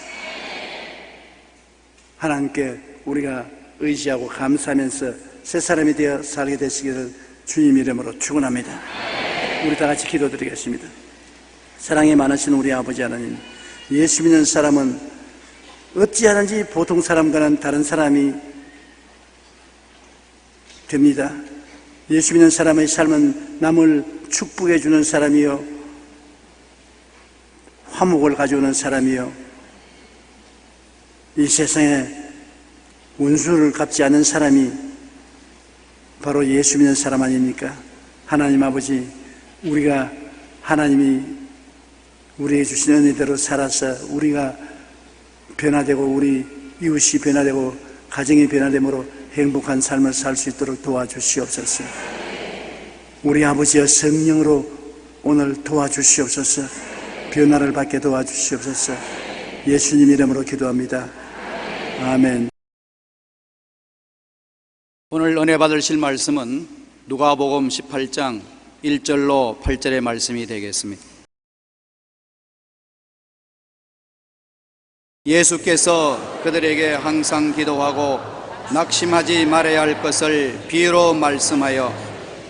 S2: 하나님께 우리가 의지하고 감사하면서 새 사람이 되어 살게 되시기를 주님 이름으로 축원합니다. 우리 다 같이 기도드리겠습니다. 사랑이 많으신 우리 아버지 하나님, 예수 믿는 사람은 어찌하든지 보통 사람과는 다른 사람이 됩니다. 예수 믿는 사람의 삶은 남을 축복해 주는 사람이요, 화목을 가져오는 사람이요, 이 세상에 원수를 갚지 않는 사람이 바로 예수 믿는 사람 아닙니까? 하나님 아버지, 우리가 하나님이 우리에게 주신 은혜대로 살아서 우리가 변화되고 우리 이웃이 변화되고 가정이 변화됨으로 행복한 삶을 살 수 있도록 도와주시옵소서. 우리 아버지의 성령으로 오늘 도와주시옵소서. 변화를 받게 도와주시옵소서. 예수님 이름으로 기도합니다. 아멘.
S3: 오늘 은혜 받으실 말씀은 누가복음 18장 1절로 8절의 말씀이 되겠습니다. 예수께서 그들에게 항상 기도하고 낙심하지 말아야 할 것을 비유로 말씀하여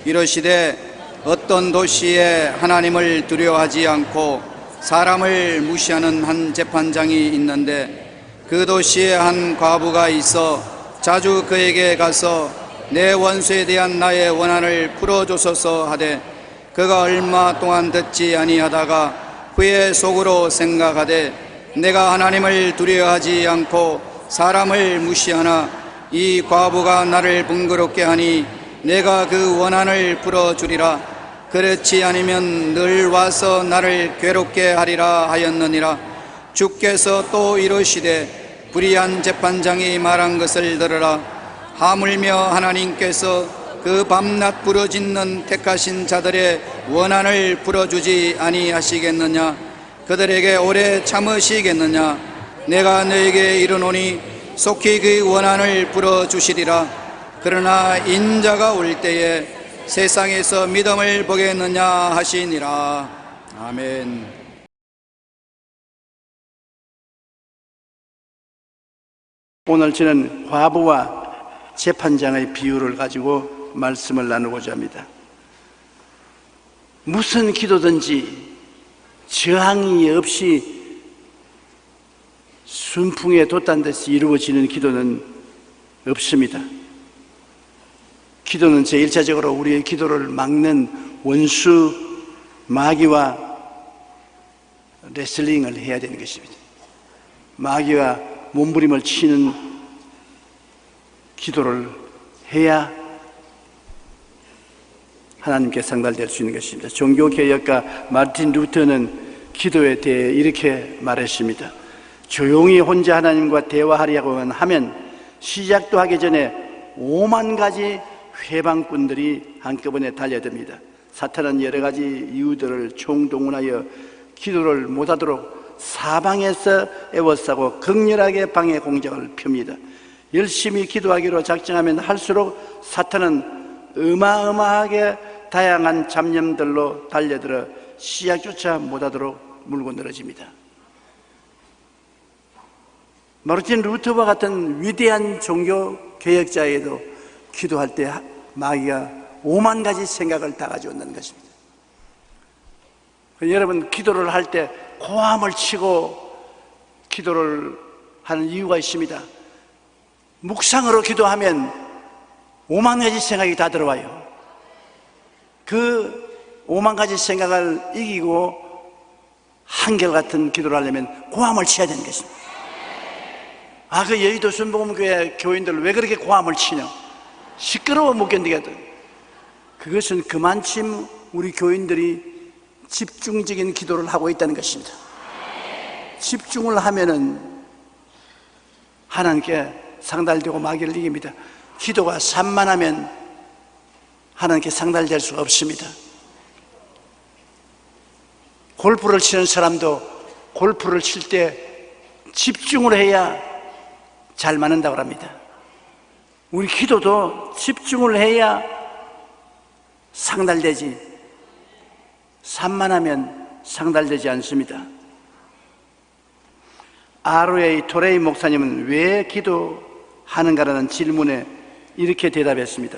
S3: 이르시되 어떤 도시에 하나님을 두려워하지 않고 사람을 무시하는 한 재판장이 있는데 그 도시에 한 과부가 있어 자주 그에게 가서 내 원수에 대한 나의 원한을 풀어주소서 하되 그가 얼마 동안 듣지 아니하다가 후에 속으로 생각하되 내가 하나님을 두려워하지 않고 사람을 무시하나 이 과부가 나를 번거롭게 하니 내가 그 원한을 풀어주리라. 그렇지 아니면 늘 와서 나를 괴롭게 하리라 하였느니라. 주께서 또 이르시되 불의한 재판장이 말한 것을 들으라. 하물며 하나님께서 그 밤낮 부르짖는 택하신 자들의 원한을 풀어주지 아니하시겠느냐? 그들에게 오래 참으시겠느냐? 내가 너에게 이르노니 속히 그 원한을 풀어주시리라. 그러나 인자가 올 때에 세상에서 믿음을 보겠느냐 하시니라. 아멘.
S2: 오늘 저는 과부와 재판장의 비유를 가지고 말씀을 나누고자 합니다. 무슨 기도든지 저항이 없이 순풍에 돛단 듯이 이루어지는 기도는 없습니다. 기도는 제1차적으로 우리의 기도를 막는 원수 마귀와 레슬링을 해야 되는 것입니다. 마귀와 몸부림을 치는 기도를 해야 하나님께 상달될 수 있는 것입니다. 종교개혁가 마르틴 루터는 기도에 대해 이렇게 말했습니다. 조용히 혼자 하나님과 대화하려고 하면 시작도 하기 전에 5만 가지 회방꾼들이 한꺼번에 달려듭니다. 사탄은 여러 가지 이유들을 총동원하여 기도를 못하도록 사방에서 애워싸고 극렬하게 방해 공작을 펴니다. 열심히 기도하기로 작정하면 할수록 사탄은 어마어마하게 다양한 잡념들로 달려들어 시작조차 못하도록 물고 늘어집니다. 마르틴 루터와 같은 위대한 종교 개혁자에도 기도할 때 마귀가 5만 가지 생각을 다 가져온다는 것입니다. 여러분, 기도를 할 때 고함을 치고 기도를 하는 이유가 있습니다. 묵상으로 기도하면 5만 가지 생각이 다 들어와요. 그 5만 가지 생각을 이기고 한결같은 기도를 하려면 고함을 쳐야 되는 것입니다. 그 여의도 순복음교회 교인들 왜 그렇게 고함을 치냐? 시끄러워 못 견디거든. 그것은 그만큼 우리 교인들이 집중적인 기도를 하고 있다는 것입니다. 집중을 하면은 하나님께 상달되고 마귀를 이깁니다. 기도가 산만하면 하나님께 상달될 수가 없습니다. 골프를 치는 사람도 골프를 칠 때 집중을 해야 잘 맞는다고 합니다. 우리 기도도 집중을 해야 상달되지, 산만하면 상달되지 않습니다. R.A. 토레이 목사님은 왜 기도하는가라는 질문에 이렇게 대답했습니다.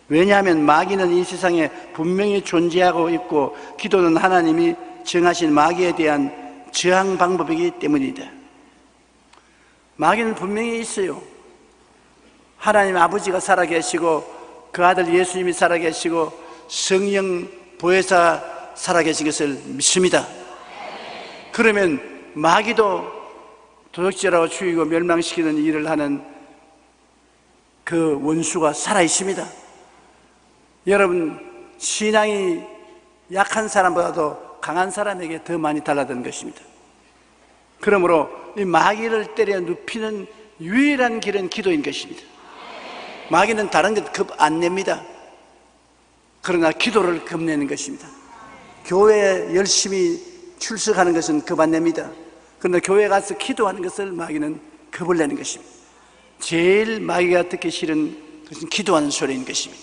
S2: 왜냐하면 마귀는 이 세상에 분명히 존재하고 있고 기도는 하나님이 정하신 마귀에 대한 저항 방법이기 때문이다. 마귀는 분명히 있어요. 하나님 아버지가 살아계시고 그 아들 예수님이 살아계시고 성령 보혜사 살아계신 것을 믿습니다. 그러면 마귀도 도적질하고 죽이고 멸망시키는 일을 하는 그 원수가 살아있습니다. 여러분, 신앙이 약한 사람보다도 강한 사람에게 더 많이 달라드는 것입니다. 그러므로 이 마귀를 때려 눕히는 유일한 길은 기도인 것입니다. 마귀는 다른 것 겁 안 냅니다. 그러나 기도를 겁내는 것입니다. 교회에 열심히 출석하는 것은 겁 안 냅니다. 그러나 교회에 가서 기도하는 것을 마귀는 겁을 내는 것입니다. 제일 마귀가 듣기 싫은 것은 기도하는 소리인 것입니다.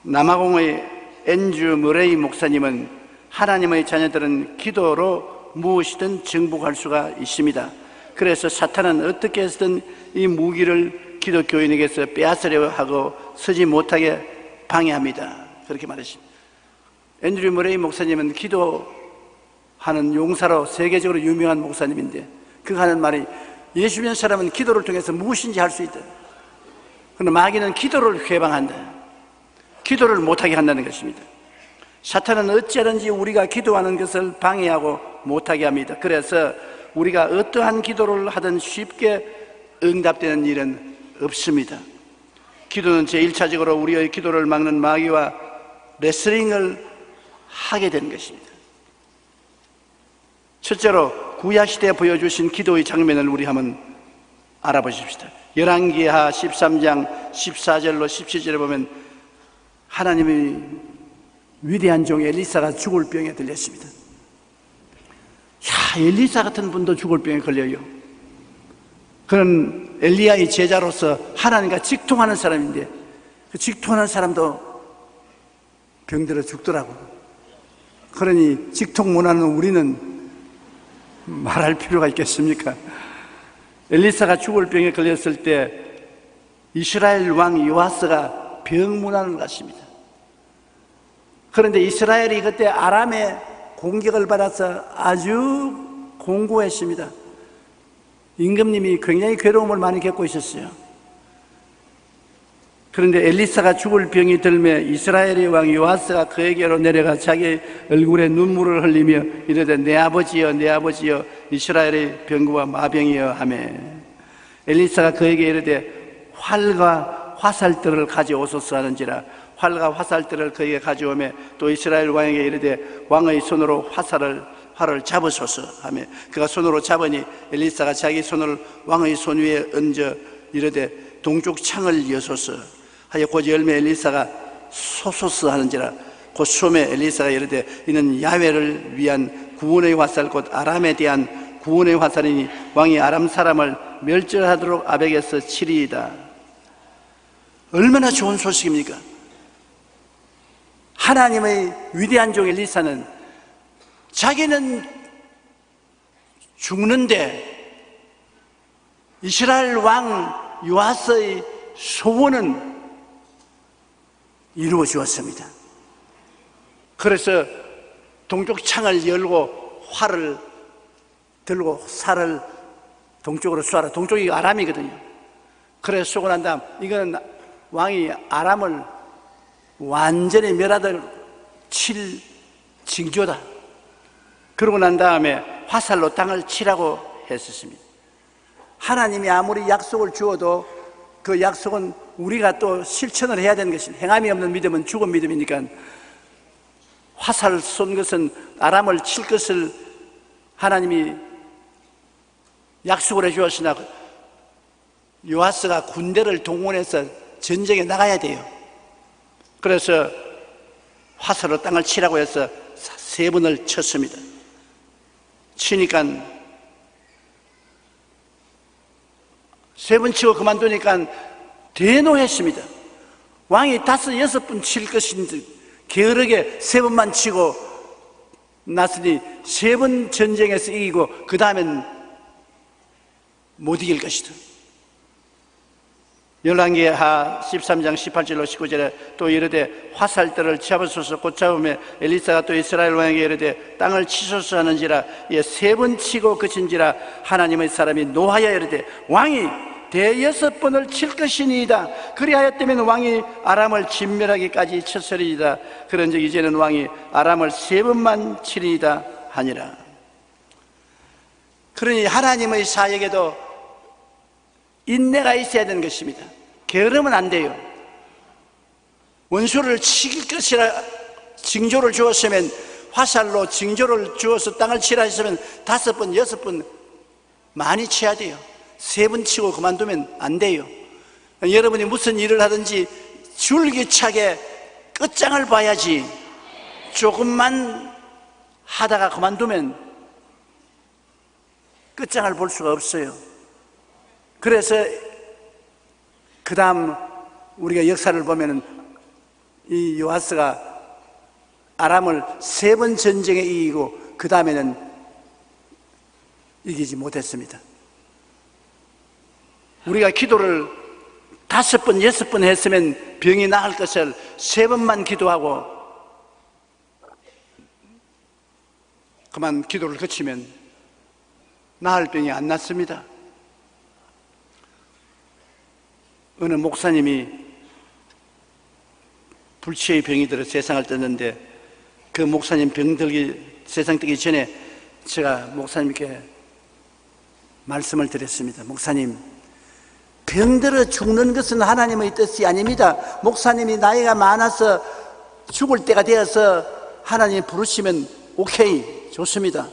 S2: 남아공의 앤드류 머레이 목사님은 하나님의 자녀들은 기도로 무엇이든 정복할 수가 있습니다. 그래서 사탄은 어떻게 해서든 이 무기를 기독교인에게서 빼앗으려 하고 서지 못하게 방해합니다. 그렇게 말했습니다. 앤드류 머레이 목사님은 기도하는 용사로 세계적으로 유명한 목사님인데 그가 하는 말이 예수 믿는 사람은 기도를 통해서 무엇인지 할 수 있다. 그러나 마귀는 기도를 회방한다. 기도를 못하게 한다는 것입니다. 사탄은 어찌하든지 우리가 기도하는 것을 방해하고 못하게 합니다. 그래서 우리가 어떠한 기도를 하든 쉽게 응답되는 일은 없습니다. 기도는 제1차적으로 우리의 기도를 막는 마귀와 레슬링을 하게 된 것입니다. 첫째로 구약시대에 보여주신 기도의 장면을 우리 한번 알아보십시다. 열왕기하 13장 14절로 17절에 보면 하나님의 위대한 종 엘리사가 죽을 병에 들렸습니다. 엘리사 같은 분도 죽을 병에 걸려요. 그런 엘리야의 제자로서 하나님과 직통하는 사람인데 그 직통하는 사람도 병들어 죽더라고. 그러니 직통 못하는 우리는 말할 필요가 있겠습니까? 엘리사가 죽을 병에 걸렸을 때 이스라엘 왕 요아스가 병문안을 갔습니다. 그런데 이스라엘이 그때 아람의 공격을 받아서 아주 공고했습니다. 임금님이 굉장히 괴로움을 많이 겪고 있었어요. 그런데 엘리사가 죽을 병이 들매 이스라엘의 왕 요아스가 그에게로 내려가 자기 얼굴에 눈물을 흘리며 이르되 내 아버지여 내 아버지여 이스라엘의 병구와 마병이여 하매 엘리사가 그에게 이르되 활과 화살들을 가져오소서 하는지라 활과 화살들을 그에게 가져오매 또 이스라엘 왕에게 이르되 왕의 손으로 활을 잡으소서 하며 그가 손으로 잡으니 엘리사가 자기 손을 왕의 손 위에 얹어 이르되 동쪽 창을 여소서 하여 곧 열매 엘리사가 소소스 하는지라 곧 소매 엘리사가 이르되 이는 야훼를 위한 구원의 화살 곧 아람에 대한 구원의 화살이니 왕이 아람 사람을 멸절하도록 아벡에서 치리이다. 얼마나 좋은 소식입니까? 하나님의 위대한 종 엘리사는 자기는 죽는데 이스라엘 왕 요아스의 소원은 이루어 주었습니다. 그래서 동쪽 창을 열고 활을 들고 살을 동쪽으로 쏘아라. 동쪽이 아람이거든요. 그래서 쏘고 난 다음 이거는 왕이 아람을 완전히 멸하도록 칠 징조다. 그러고 난 다음에 화살로 땅을 치라고 했었습니다. 하나님이 아무리 약속을 주어도 그 약속은 우리가 또 실천을 해야 되는 것입니다. 행함이 없는 믿음은 죽은 믿음이니까 화살을 쏜 것은 아람을 칠 것을 하나님이 약속을 해주었으나 요아스가 군대를 동원해서 전쟁에 나가야 돼요. 그래서 화살로 땅을 치라고 해서 3번을 쳤습니다. 치니까 3번 치고 그만두니까 대노했습니다. 왕이 5, 6번 칠 것인지 게으르게 3번만 치고 났으니 3번 전쟁에서 이기고 그 다음엔 못 이길 것이다. 열왕기하 13장 18절로 19절에 또 이르되 화살들을 잡으소서 곧 잡으며 엘리사가 또 이스라엘 왕에게 이르되 땅을 치소서 하는지라 이에 3번 치고 그친지라 하나님의 사람이 노하여 이르되 왕이 6번을 칠 것이니이다. 그리하였다면 왕이 아람을 진멸하기까지 쳤으리이다. 그런즉 이제는 왕이 아람을 3번만 치리이다 하니라. 그러니 하나님의 사역에도 인내가 있어야 되는 것입니다. 게으르면 안 돼요. 원수를 치길 것이라 징조를 주었으면 화살로 징조를 주어서 땅을 치라 했으면 5번, 6번 많이 쳐야 돼요. 3번 치고 그만두면 안 돼요. 여러분이 무슨 일을 하든지 줄기차게 끝장을 봐야지 조금만 하다가 그만두면 끝장을 볼 수가 없어요. 그래서 그 다음 우리가 역사를 보면은 이 요아스가 아람을 3번 전쟁에 이기고 그 다음에는 이기지 못했습니다. 우리가 기도를 5번, 6번 했으면 병이 나을 것을 3번만 기도하고 그만 기도를 거치면 나을 병이 안 낫습니다. 어느 목사님이 불치의 병이 들어 세상을 떴는데 그 목사님 세상 뜨기 전에 제가 목사님께 말씀을 드렸습니다. 목사님, 병들어 죽는 것은 하나님의 뜻이 아닙니다. 목사님이 나이가 많아서 죽을 때가 되어서 하나님이 부르시면 오케이, 좋습니다.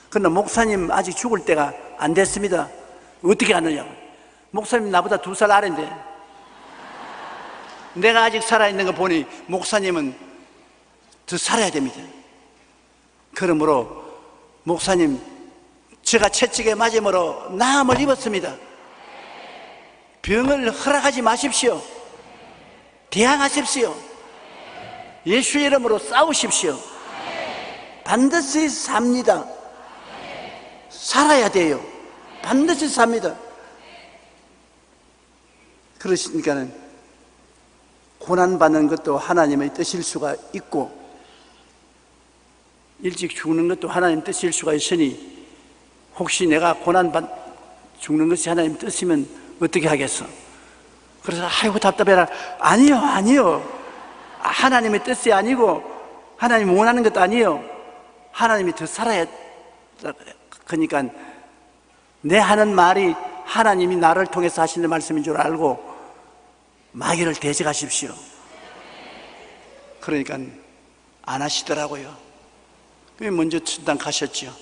S2: 그러나 목사님 아직 죽을 때가 안 됐습니다. 어떻게 하느냐? 목사님 나보다 2살 아래인데 내가 아직 살아있는 거 보니 목사님은 더 살아야 됩니다. 그러므로 목사님, 제가 채찍에 맞음으로 나음을 입었습니다. 병을 허락하지 마십시오. 대항하십시오. 예수 이름으로 싸우십시오. 반드시 삽니다. 살아야 돼요. 반드시 삽니다. 그러시니까는 고난받는 것도 하나님의 뜻일 수가 있고 일찍 죽는 것도 하나님 뜻일 수가 있으니 혹시 내가 죽는 것이 하나님 뜻이면 어떻게 하겠어? 그래서 아이고 답답해라. 아니요. 하나님의 뜻이 아니고 하나님이 원하는 것도 아니에요. 하나님이 더 살아야. 그러니까 내 하는 말이 하나님이 나를 통해서 하시는 말씀인 줄 알고 마귀를 대적하십시오. 그러니까 안 하시더라고요. 먼저 천당 가셨죠.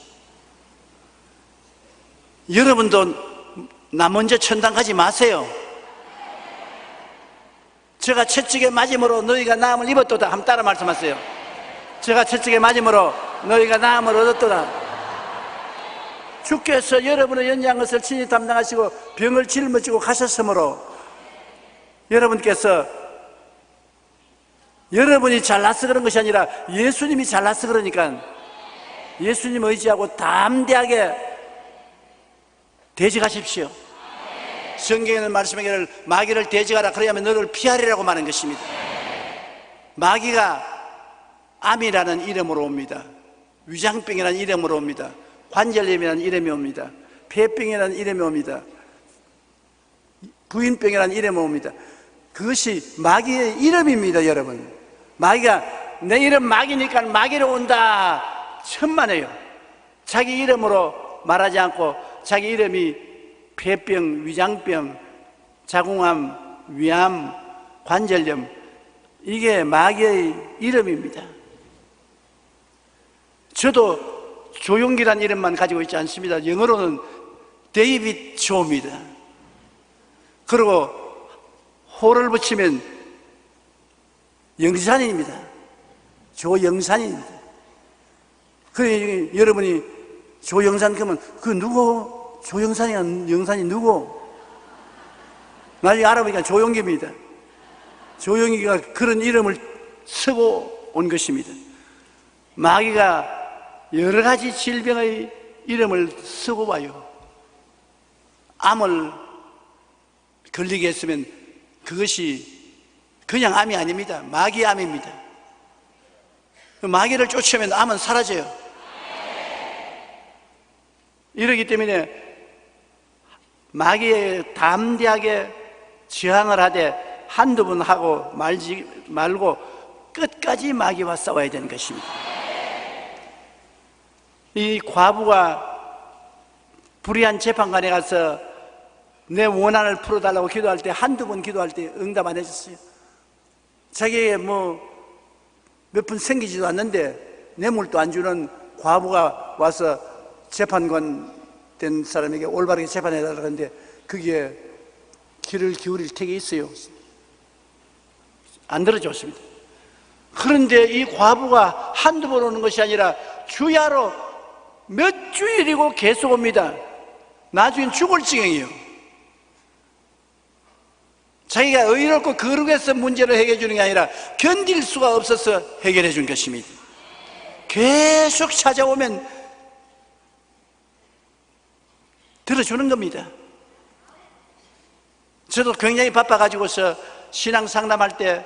S2: 여러분도 나 먼저 천당 가지 마세요. 제가 채찍에 맞음으로 너희가 나음을 입었도다. 한번 따라 말씀하세요. 제가 채찍에 맞음으로 너희가 나음을 얻었도다. 주께서 여러분의 연약한 것을 친히 담당하시고 병을 짊어지고 가셨으므로 여러분께서 여러분이 잘나서 그런 것이 아니라 예수님이 잘나서 그러니까 예수님 의지하고 담대하게 대적하십시오. 성경에는 말씀하기를 마귀를 대적하라 그래야만 너를 피하리라고 말하는 것입니다. 마귀가 암이라는 이름으로 옵니다. 위장병이라는 이름으로 옵니다. 관절염이라는 이름이 옵니다. 폐병이라는 이름이 옵니다. 부인병이라는 이름이 옵니다. 그것이 마귀의 이름입니다. 여러분, 마귀가 내 이름 마귀니까 마귀로 온다 천만에요. 자기 이름으로 말하지 않고 자기 이름이 폐병, 위장병, 자궁암, 위암, 관절염, 이게 마귀의 이름입니다. 저도 조용기란 이름만 가지고 있지 않습니다. 영어로는 데이빗 조입니다. 그리고 호를 붙이면 영산입니다. 조영산입니다. 그래 여러분이 조영산 그러면 그 누구? 조영산이 영산이 누구? 나중에 알아보니까 조용기입니다. 조용기가 그런 이름을 쓰고 온 것입니다. 마귀가 여러 가지 질병의 이름을 쓰고 와요. 암을 걸리게 했으면 그것이 그냥 암이 아닙니다. 마귀암입니다. 마귀를 쫓으면 암은 사라져요. 이러기 때문에 마귀에 담대하게 저항을 하되 한두 번 하고 말지 말고 끝까지 마귀와 싸워야 되는 것입니다. 이 과부가 불의한 재판관에 가서 내 원한을 풀어달라고 기도할 때 한두 번 기도할 때 응답 안 해줬어요. 자기에게 몇 푼 생기지도 않는데 뇌물도 안 주는 과부가 와서 재판관 된 사람에게 올바르게 재판해달라고 하는데 그게 귀를 기울일 택이 있어요. 안 들어줬습니다. 그런데 이 과부가 한두 번 오는 것이 아니라 주야로 몇 주일이고 계속 옵니다. 나중엔 죽을 지경이에요. 자기가 의롭고 거룩해서 문제를 해결해 주는 게 아니라 견딜 수가 없어서 해결해 준 것입니다. 계속 찾아오면 들어주는 겁니다. 저도 굉장히 바빠가지고서 신앙 상담할 때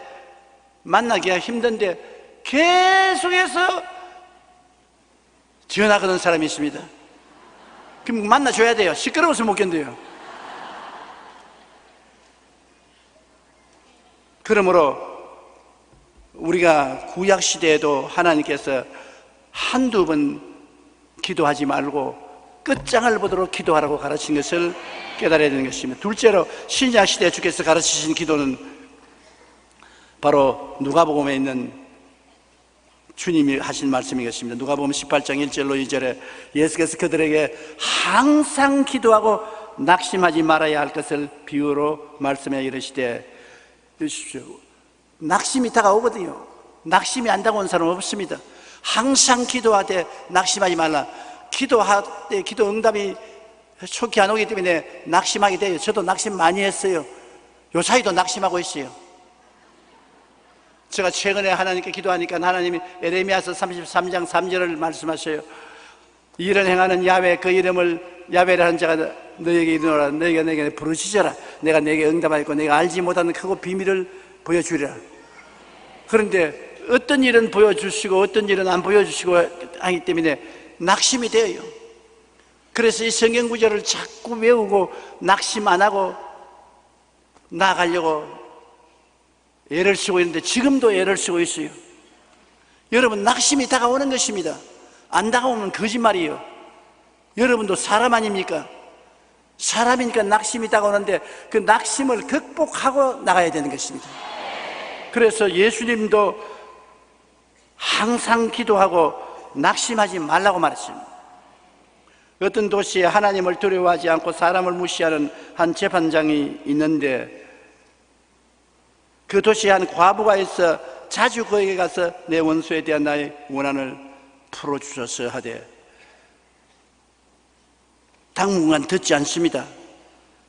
S2: 만나기가 힘든데 계속해서 전화 거는 사람이 있습니다. 그럼 만나줘야 돼요. 시끄러워서 못 견뎌요. 그러므로 우리가 구약시대에도 하나님께서 한두 번 기도하지 말고 끝장을 보도록 기도하라고 가르친 것을 깨달아야 되는 것입니다. 둘째로 신약시대에 주께서 가르치신 기도는 바로 누가복음에 있는 주님이 하신 말씀인 것입니다. 누가복음 18장 1절로 2절에 예수께서 그들에게 항상 기도하고 낙심하지 말아야 할 것을 비유로 말씀해 이르시되, 보십시오, 낙심이 다가오거든요. 낙심이 안 다가온 사람은 없습니다. 항상 기도하되 낙심하지 말라. 기도할 때 기도 응답이 좋게 안 오기 때문에 낙심하게 돼요. 저도 낙심 많이 했어요. 요사이도 낙심하고 있어요. 제가 최근에 하나님께 기도하니까 하나님이 에레미야서 33장 3절을 말씀하셔요. 이를 행하는 야훼, 그 이름을 야훼라 하는 자가 너에게 이르노라. 너희가 내게 부르짖어라. 내가 내게 응답하였고 내가 알지 못하는 크고 비밀을 보여주리라. 그런데 어떤 일은 보여주시고 어떤 일은 안 보여주시고 하기 때문에 낙심이 돼요. 그래서 이 성경 구절을 자꾸 외우고 낙심 안 하고 나아가려고 애를 쓰고 있는데 지금도 애를 쓰고 있어요. 여러분, 낙심이 다가오는 것입니다. 안 다가오면 거짓말이에요. 여러분도 사람 아닙니까? 사람이니까 낙심이 다가오는데 그 낙심을 극복하고 나가야 되는 것입니다. 그래서 예수님도 항상 기도하고 낙심하지 말라고 말했습니다. 어떤 도시에 하나님을 두려워하지 않고 사람을 무시하는 한 재판장이 있는데, 그 도시에 한 과부가 있어 자주 그에게 가서 내 원수에 대한 나의 원한을 풀어주소서 하되 당분간 듣지 않습니다.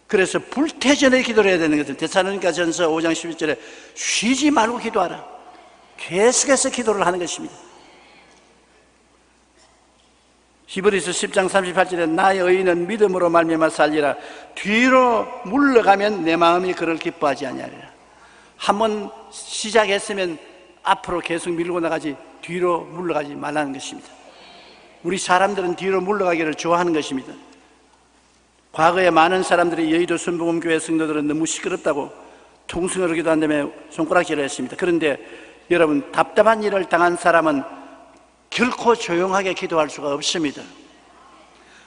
S2: 그래서 불태전에 기도를 해야 되는 것은 데살로니가전서 5장 11절에 쉬지 말고 기도하라. 계속해서 기도를 하는 것입니다. 히브리서 10장 38절에 나의 의인은 믿음으로 말미암아 살리라. 뒤로 물러가면 내 마음이 그를 기뻐하지 아니하리라. 한번 시작했으면 앞으로 계속 밀고 나가지 뒤로 물러가지 말라는 것입니다. 우리 사람들은 뒤로 물러가기를 좋아하는 것입니다. 과거에 많은 사람들이 여의도 순복음교회 성도들은 너무 시끄럽다고 통성으로 기도한다며 손가락질을 했습니다. 그런데 여러분, 답답한 일을 당한 사람은 결코 조용하게 기도할 수가 없습니다.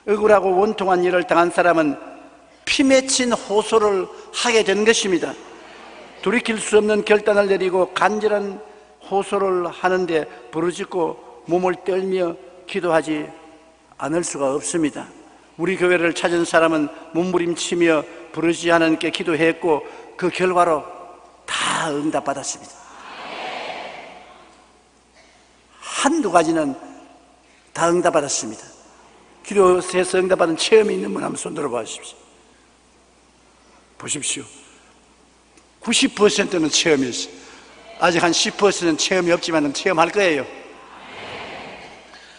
S2: 억울하고 원통한 일을 당한 사람은 피 맺힌 호소를 하게 되는 것입니다. 돌이킬 수 없는 결단을 내리고 간절한 호소를 하는데 부르짖고 몸을 떨며 기도하지 않을 수가 없습니다. 우리 교회를 찾은 사람은 몸부림치며 부르짖어 하나님께 기도했고 그 결과로 다 응답받았습니다. 한두 가지는 다 응답받았습니다. 기도해서 응답받은 체험이 있는 분 한번 손 들어봐 주십시오. 보십시오. 90%는 체험이 있어요. 아직 한 10%는 체험이 없지만 체험할 거예요.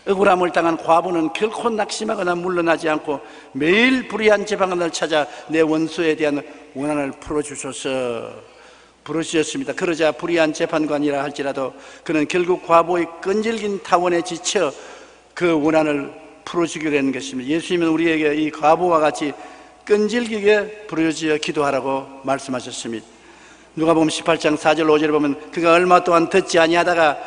S2: 억울함을 당한 과부는 결코 낙심하거나 물러나지 않고 매일 불의한 재판관을 찾아 내 원수에 대한 원한을 풀어주소서 부르짖었습니다. 그러자 불의한 재판관이라 할지라도 그는 결국 과부의 끈질긴 타원에 지쳐 그 원한을 풀어주기로 하는 것입니다. 예수님은 우리에게 이 과부와 같이 끈질기게 부르짖어 기도하라고 말씀하셨습니다. 누가복음 18장 4절 5절에 보면 그가 얼마 동안 듣지 아니하다가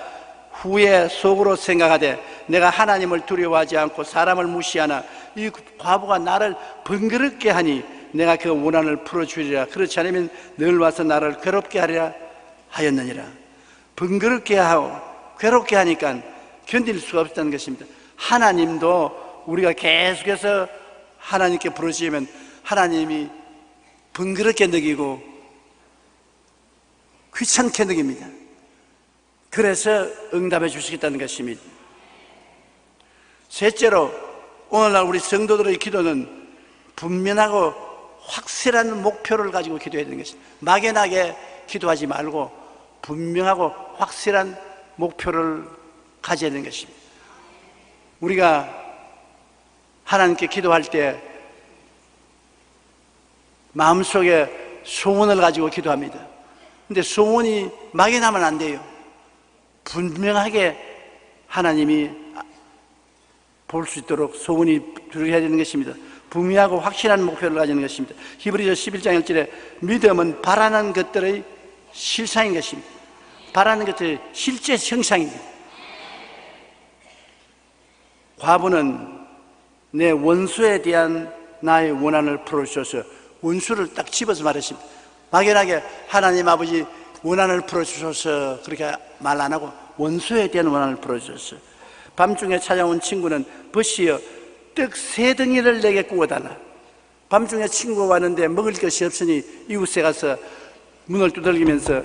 S2: 후에 속으로 생각하되 내가 하나님을 두려워하지 않고 사람을 무시하나 이 과부가 나를 번거롭게 하니 내가 그 원한을 풀어주리라. 그렇지 않으면 늘 와서 나를 괴롭게 하리라 하였느니라. 번거롭게 하고 괴롭게 하니까 견딜 수가 없다는 것입니다. 하나님도 우리가 계속해서 하나님께 부르짖으면 하나님이 번거롭게 느끼고 귀찮게 느낍니다. 그래서 응답해 주시겠다는 것입니다. 셋째로, 오늘날 우리 성도들의 기도는 분명하고 확실한 목표를 가지고 기도해야 되는 것입니다. 막연하게 기도하지 말고 분명하고 확실한 목표를 가져야 되는 것입니다. 우리가 하나님께 기도할 때 마음속에 소원을 가지고 기도합니다. 근데 소원이 막연하면 안 돼요. 분명하게 하나님이 볼 수 있도록 소원이 들어야 되는 것입니다. 분명하고 확실한 목표를 가지는 것입니다. 히브리서 11장 1절에 믿음은 바라는 것들의 실상인 것입니다. 바라는 것들의 실제 형상입니다. 과부는 내 원수에 대한 나의 원한을 풀어주셔서 원수를 딱 집어서 말했습니다. 막연하게 하나님 아버지 원한을 풀어주셔서 그렇게 말 안 하고 원수에 대한 원한을 풀어주셨어요. 밤중에 찾아온 친구는 벗이여 떡 3덩이를 내게 구워달라. 밤중에 친구가 왔는데 먹을 것이 없으니 이웃에 가서 문을 두들기면서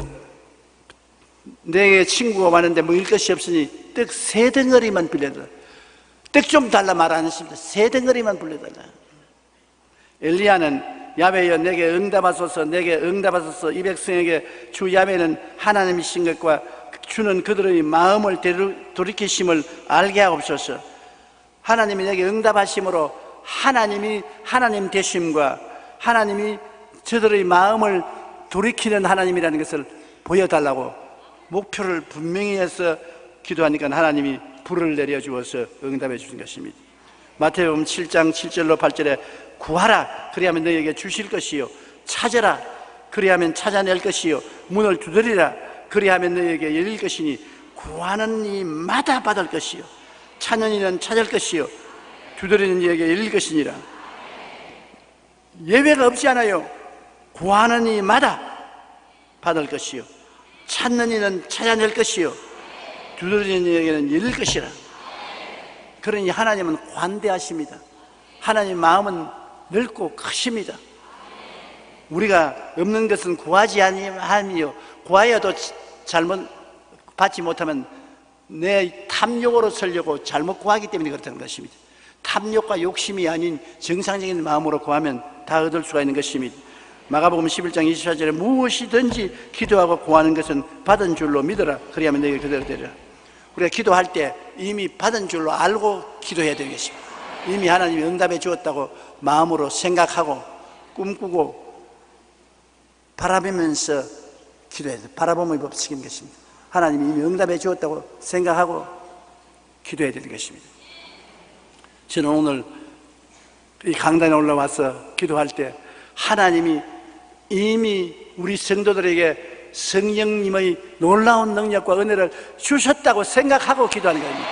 S2: 내게 친구가 왔는데 먹을 것이 없으니 떡 3덩어리만 빌려달라. 떡 좀 달라 말 안 했습니다. 3덩어리만 빌려달라. 엘리야는 야훼여 내게 응답하소서, 내게 응답하소서. 이 백성에게 주 야훼는 하나님이신 것과 주는 그들의 마음을 돌이키심을 알게 하옵소서. 하나님이 내게 응답하심으로 하나님이 하나님 되심과 하나님이 저들의 마음을 돌이키는 하나님이라는 것을 보여달라고 목표를 분명히 해서 기도하니까 하나님이 불을 내려주어서 응답해 주신 것입니다. 마태복음 7장 7절로 8절에 구하라 그리하면 너희에게 주실 것이요, 찾아라 그리하면 찾아낼 것이요, 문을 두드리라 그리하면 너희에게 열릴 것이니 구하는 이마다 받을 것이요, 찾는 이는 찾을 것이요, 두드리는 이에게 열릴 것이니라. 예외가 없지 않아요. 구하는 이마다 받을 것이요, 찾는 이는 찾아낼 것이요, 두드리는 이에게는 열릴 것이라. 그러니 하나님은 관대하십니다. 하나님 마음은 넓고 크십니다. 우리가 없는 것은 구하지 아니하며 구하여도 잘못 받지 못하면 내 탐욕으로 살려고 잘못 구하기 때문에 그렇다는 것입니다. 탐욕과 욕심이 아닌 정상적인 마음으로 구하면 다 얻을 수가 있는 것입니다. 마가복음 11장 24절에 무엇이든지 기도하고 구하는 것은 받은 줄로 믿어라 그리하면 너희가 그대로 되리라. 우리가 기도할 때 이미 받은 줄로 알고 기도해야 되겠습니다. 이미 하나님이 응답해 주었다고 마음으로 생각하고 꿈꾸고 바라보면서 기도해야 돼요. 바라봄의 법칙인 것입니다. 하나님이 이미 응답해 주었다고 생각하고 기도해야 되는 것입니다. 저는 오늘 이 강단에 올라와서 기도할 때 하나님이 이미 우리 성도들에게 성령님의 놀라운 능력과 은혜를 주셨다고 생각하고 기도하는 겁니다.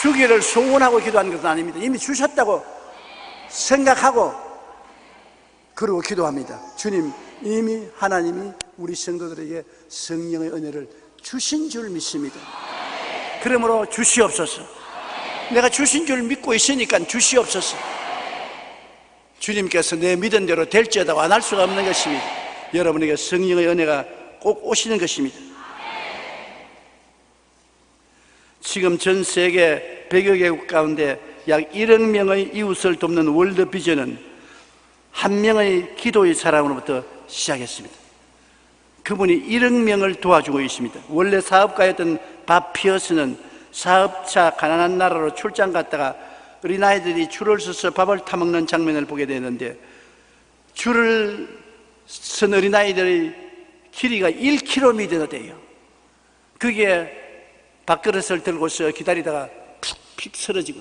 S2: 주기를 소원하고 기도하는 것은 아닙니다. 이미 주셨다고 생각하고 그러고 기도합니다. 주님, 이미 하나님이 우리 성도들에게 성령의 은혜를 주신 줄 믿습니다. 그러므로 주시옵소서. 내가 주신 줄 믿고 있으니까 주시옵소서. 주님께서 내 믿은 대로 될지어다 안 할 수가 없는 것입니다. 여러분에게 성령의 은혜가 꼭 오시는 것입니다. 지금 전 세계 100여 개국 가운데 약 1억 명의 이웃을 돕는 월드비전은 한 명의 기도의 사람으로부터 시작했습니다. 그분이 1억 명을 도와주고 있습니다. 원래 사업가였던 밥 피어스는 사업차 가난한 나라로 출장 갔다가 어린아이들이 줄을 서서 밥을 타먹는 장면을 보게 되는데, 줄을 선 어린아이들의 길이가 1km나 돼요. 그게 밥그릇을 들고서 기다리다가 픽 쓰러지고,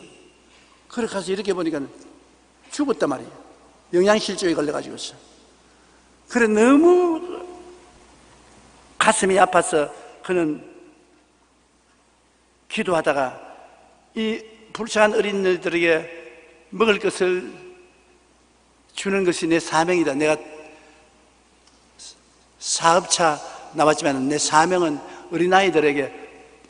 S2: 그렇게 가서 이렇게 보니까 죽었단 말이에요. 영양실조에 걸려가지고서. 그래 너무 가슴이 아파서 그는 기도하다가 이 불쌍한 어린이들에게 먹을 것을 주는 것이 내 사명이다. 내가 사업차 나왔지만 내 사명은 어린아이들에게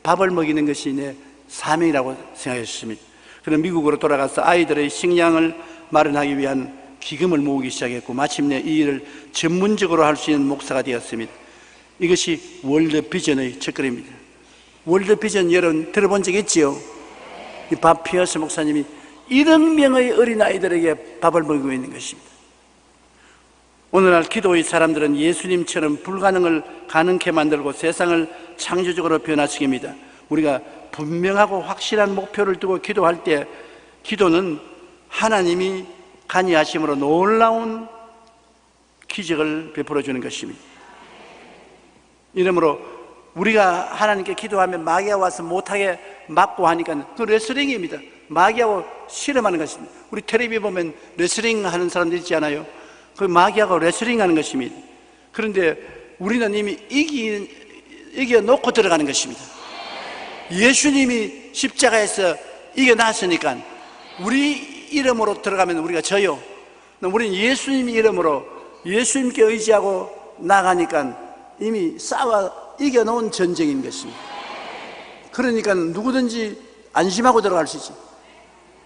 S2: 밥을 먹이는 것이 내 사명이라고 생각했습니다. 그는 미국으로 돌아가서 아이들의 식량을 마련하기 위한 기금을 모으기 시작했고, 마침내 이 일을 전문적으로 할 수 있는 목사가 되었습니다. 이것이 월드비전의 첫걸음입니다. 월드비전 여러분 들어본 적 있지요? 이 밥 피어스 목사님이 1억 명의 어린아이들에게 밥을 먹이고 있는 것입니다. 오늘날 기도의 사람들은 예수님처럼 불가능을 가능케 만들고 세상을 창조적으로 변화시킵니다. 우리가 분명하고 확실한 목표를 두고 기도할 때 기도는 하나님이 간이하심으로 놀라운 기적을 베풀어 주는 것입니다. 이러므로 우리가 하나님께 기도하면 마귀가 와서 못하게 막고 하니까 그 레슬링입니다. 마귀하고 실험하는 것입니다. 우리 텔레비 보면 레슬링 하는 사람들 있지 않아요? 그 마귀하고 레슬링 하는 것입니다. 그런데 우리는 이미 이겨놓고 들어가는 것입니다. 예수님이 십자가에서 이겨놨으니까 우리 이름으로 들어가면 우리가 져요. 우리는 예수님 이름으로 예수님께 의지하고 나가니까 이미 싸워 이겨놓은 전쟁인 것입니다. 그러니까 누구든지 안심하고 들어갈 수 있지.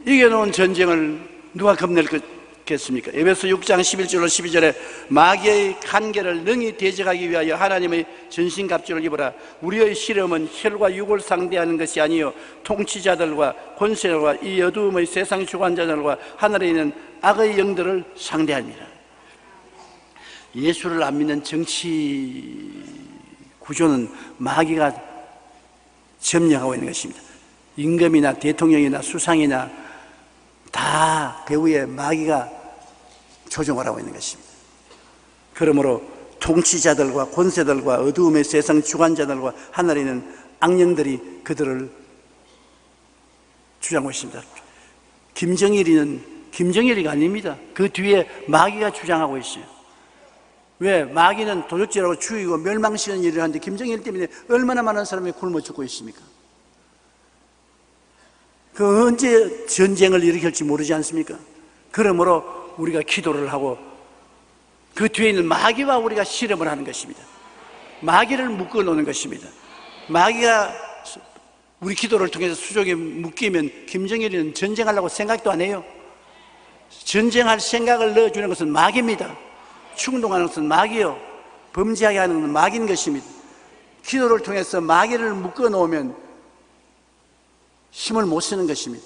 S2: 이겨놓은 전쟁을 누가 겁낼겠습니까? 에베소 6장 11절로 12절에 마귀의 간계를 능히 대적하기 위하여 하나님의 전신갑주를 입어라. 우리의 시험은 혈과 육을 상대하는 것이 아니요 통치자들과 권세들과 이 어두움의 세상 주관자들과 하늘에 있는 악의 영들을 상대합니다. 예수를 안 믿는 정치 구조는 마귀가 점령하고 있는 것입니다. 임금이나 대통령이나 수상이나 다 배후에 마귀가 조종을 하고 있는 것입니다. 그러므로 통치자들과 권세들과 어두움의 세상 주관자들과 하늘에 있는 악령들이 그들을 주장하고 있습니다. 김정일이가 아닙니다. 그 뒤에 마귀가 주장하고 있어요. 왜? 마귀는 도적질하고 죽이고 멸망시키는 일을 하는데 김정일 때문에 얼마나 많은 사람이 굶어 죽고 있습니까? 그 언제 전쟁을 일으킬지 모르지 않습니까? 그러므로 우리가 기도를 하고 그 뒤에 있는 마귀와 우리가 실험을 하는 것입니다. 마귀를 묶어 놓는 것입니다. 마귀가 우리 기도를 통해서 수족에 묶이면 김정일이는 전쟁하려고 생각도 안 해요. 전쟁할 생각을 넣어주는 것은 마귀입니다. 충동하는 것은 마귀요, 범죄하게 하는 것은 마귀인 것입니다. 기도를 통해서 마귀를 묶어 놓으면 힘을 못 쓰는 것입니다.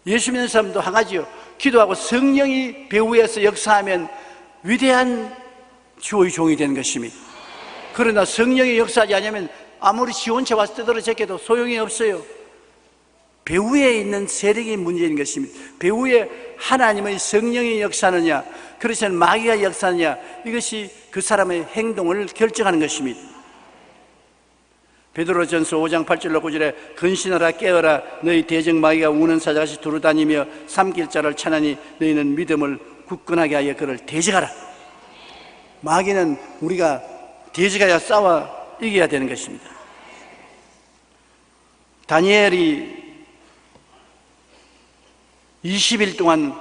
S2: 예수 믿는 사람도 한 가지요, 기도하고 성령이 배후에서 역사하면 위대한 주의 종이 되는 것입니다. 그러나 성령이 역사하지 않으면 아무리 지원체 와서 떠들어제껴도 소용이 없어요. 배후에 있는 세력이 문제인 것입니다. 배후에 하나님의 성령이 역사하느냐, 그렇지 않으면 마귀가 역사하느냐, 이것이 그 사람의 행동을 결정하는 것입니다. 베드로전서 5장 8절로 9절에 근신하라 깨어라 너희 대적 마귀가 우는 사자같이 두루다니며 삼킬 자를 찾으니 너희는 믿음을 굳건하게 하여 그를 대적하라. 마귀는 우리가 대적하여 싸워 이겨야 되는 것입니다. 다니엘이 20일 동안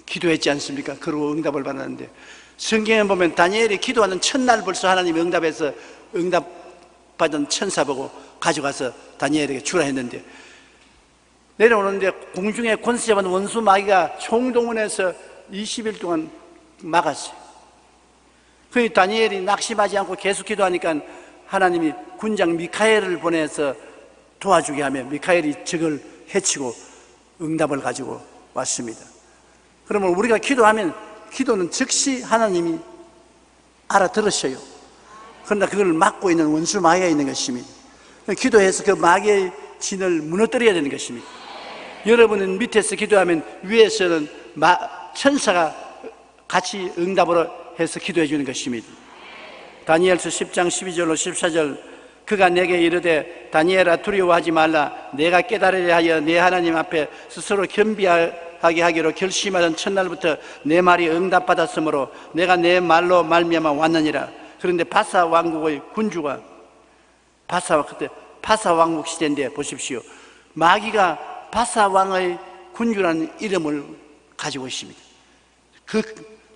S2: 기도했지 않습니까? 그리고 응답을 받았는데, 성경에 보면 다니엘이 기도하는 첫날 벌써 하나님이 응답해서 응답받은 천사 보고 가져가서 다니엘에게 주라 했는데, 내려오는데 공중에 권세 잡은 원수 마귀가 총동원해서 20일 동안 막았어요. 그 다니엘이 낙심하지 않고 계속 기도하니까 하나님이 군장 미카엘을 보내서 도와주게 하며 미카엘이 적을 해치고 응답을 가지고 왔습니다. 그러면 우리가 기도하면 기도는 즉시 하나님이 알아들으셔요. 그러나 그걸 막고 있는 원수 마귀가 있는 것입니다. 기도해서 그 마귀의 진을 무너뜨려야 되는 것입니다. 여러분은 밑에서 기도하면 위에서는 천사가 같이 응답을 해서 기도해 주는 것입니다. 다니엘서 10장 12절로 14절, 그가 내게 이르되 다니엘아 두려워하지 말라. 내가 깨달으려 하여 내 하나님 앞에 스스로 겸비하게 하기로 결심하던 첫날부터 내 말이 응답받았으므로 내가 내 말로 말미암아 왔느니라. 그런데 바사 왕국의 군주가 그때 바사 왕국 시대인데 보십시오. 마귀가 바사 왕의 군주라는 이름을 가지고 있습니다.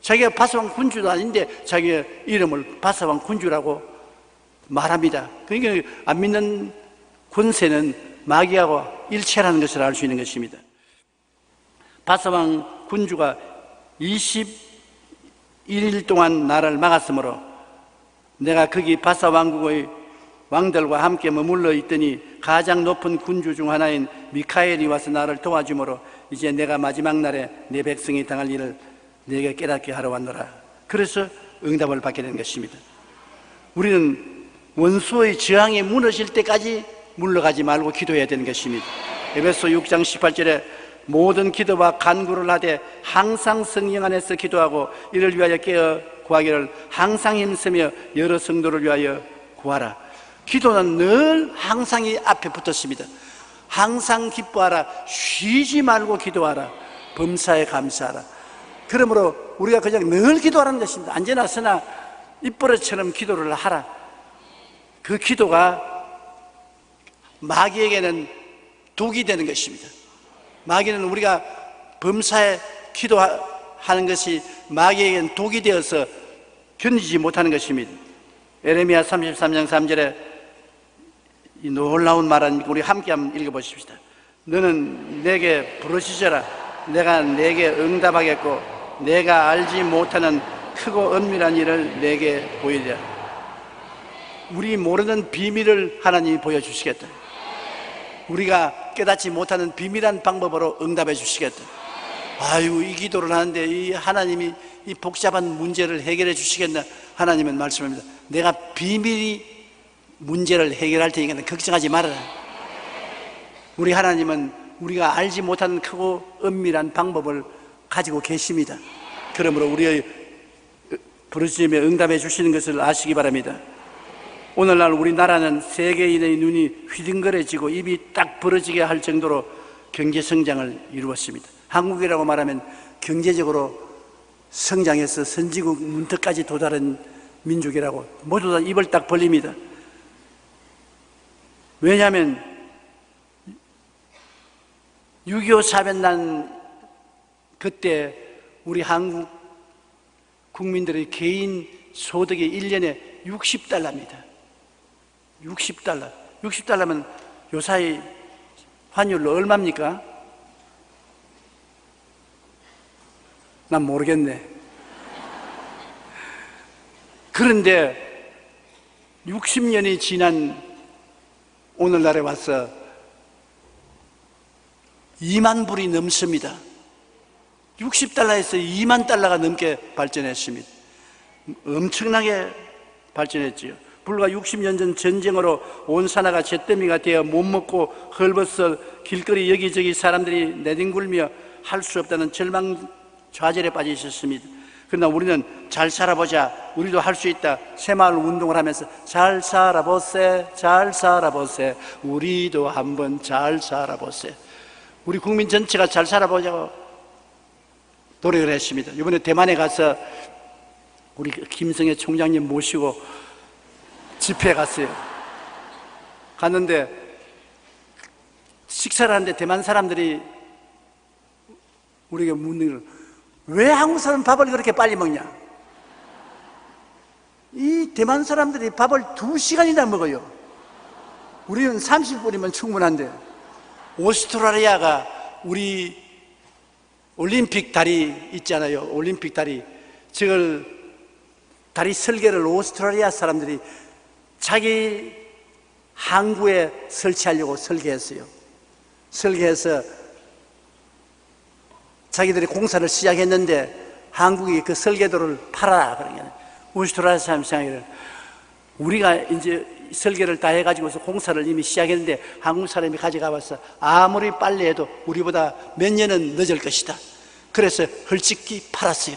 S2: 자기가 바사 왕 군주도 아닌데 자기의 이름을 바사 왕 군주라고 말합니다. 그러니까 안 믿는 권세는 마귀하고 일체라는 것을 알 수 있는 것입니다. 바사 왕 군주가 21일 동안 나를 막았으므로 내가 거기 바사 왕국의 왕들과 함께 머물러 있더니 가장 높은 군주 중 하나인 미카엘이 와서 나를 도와주므로 이제 내가 마지막 날에 내 백성이 당할 일을 내게 깨닫게 하러 왔노라. 그래서 응답을 받게 된 것입니다. 우리는 원수의 저항이 무너질 때까지 물러가지 말고 기도해야 되는 것입니다. 에베소 6장 18절에 모든 기도와 간구를 하되 항상 성령 안에서 기도하고 이를 위하여 깨어 구하기를 항상 힘쓰며 여러 성도를 위하여 구하라. 기도는 늘 항상이 앞에 붙었습니다. 항상 기뻐하라. 쉬지 말고 기도하라. 범사에 감사하라. 그러므로 우리가 그냥 늘 기도하라는 것입니다. 언제나 서나 입버릇처럼 기도를 하라. 그 기도가 마귀에게는 독이 되는 것입니다. 마귀는 우리가 범사에 하는 것이 마귀에겐 독이 되어서 견디지 못하는 것입니다. 에레미야 33장 3절에 이 놀라운 말은 우리 함께 한번 읽어보십시다. 너는 내게 부르짖어라. 내가 내게 응답하겠고 내가 알지 못하는 크고 은밀한 일을 내게 보이리라. 우리 모르는 비밀을 하나님이 보여주시겠다. 우리가 깨닫지 못하는 비밀한 방법으로 응답해 주시겠다. 아유, 이 기도를 하는데 이 하나님이 이 복잡한 문제를 해결해 주시겠나? 하나님은 말씀합니다. 내가 비밀이 문제를 해결할 테니까 걱정하지 말아라. 우리 하나님은 우리가 알지 못하는 크고 은밀한 방법을 가지고 계십니다. 그러므로 우리의 부르짖음에 응답해 주시는 것을 아시기 바랍니다. 오늘날 우리나라는 세계인의 눈이 휘둥그레지고 입이 딱 벌어지게 할 정도로 경제 성장을 이루었습니다. 한국이라고 말하면 경제적으로 성장해서 선진국 문턱까지 도달한 민족이라고 모두 다 입을 딱 벌립니다. 왜냐하면 6.25 사변 난 그때 우리 한국 국민들의 개인 소득이 1년에 60달러입니다. 60달러. 60달러면 요사이 환율로 얼마입니까? 난 모르겠네. 그런데 60년이 지난 오늘날에 와서 2만 불이 넘습니다. 60달러에서 2만 달러가 넘게 발전했습니다. 엄청나게 발전했지요. 불과 60년 전 전쟁으로 온 산하가 잿더미가 되어 못 먹고 헐벗어 길거리 여기저기 사람들이 내뒹굴며 할 수 없다는 절망 좌절에 빠져 있었습니다. 그러나 우리는 잘 살아보자, 우리도 할 수 있다, 새마을 운동을 하면서 잘 살아보세, 잘 살아보세, 우리도 한번 잘 살아보세. 우리 국민 전체가 잘 살아보자고 노력을 했습니다. 이번에 대만에 가서 우리 김성애 총장님 모시고 집회에 갔어요. 갔는데 식사를 하는데 대만 사람들이 우리에게 묻는 걸, 왜 한국 사람은 밥을 그렇게 빨리 먹냐? 이 대만 사람들이 밥을 2시간이나 먹어요. 우리는 30분이면 충분한데. 오스트라리아가 우리 올림픽 다리 있잖아요. 올림픽 다리. 저걸 다리 설계를 오스트라리아 사람들이 자기 항구에 설치하려고 설계했어요. 설계해서 자기들이 공사를 시작했는데 한국이 그 설계도를 팔아라 그러냐. 오스트라리아 사람 생각해요. 우리가 이제 설계를 다 해가지고서 공사를 이미 시작했는데 한국 사람이 가져가 봤어. 아무리 빨리 해도 우리보다 몇 년은 늦을 것이다. 그래서 헐찍기 팔았어요.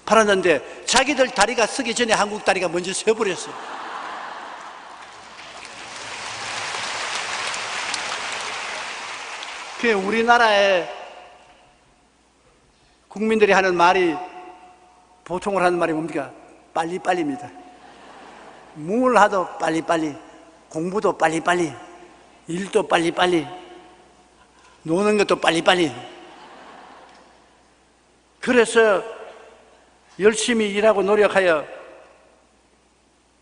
S2: 팔았는데 자기들 다리가 서기 전에 한국 다리가 먼저 서버렸어요. 그 우리나라의 국민들이 하는 말이, 보통을 하는 말이 뭡니까? 빨리빨리입니다. 뭘 하도 빨리빨리, 공부도 빨리빨리, 일도 빨리빨리, 노는 것도 빨리빨리. 그래서 열심히 일하고 노력하여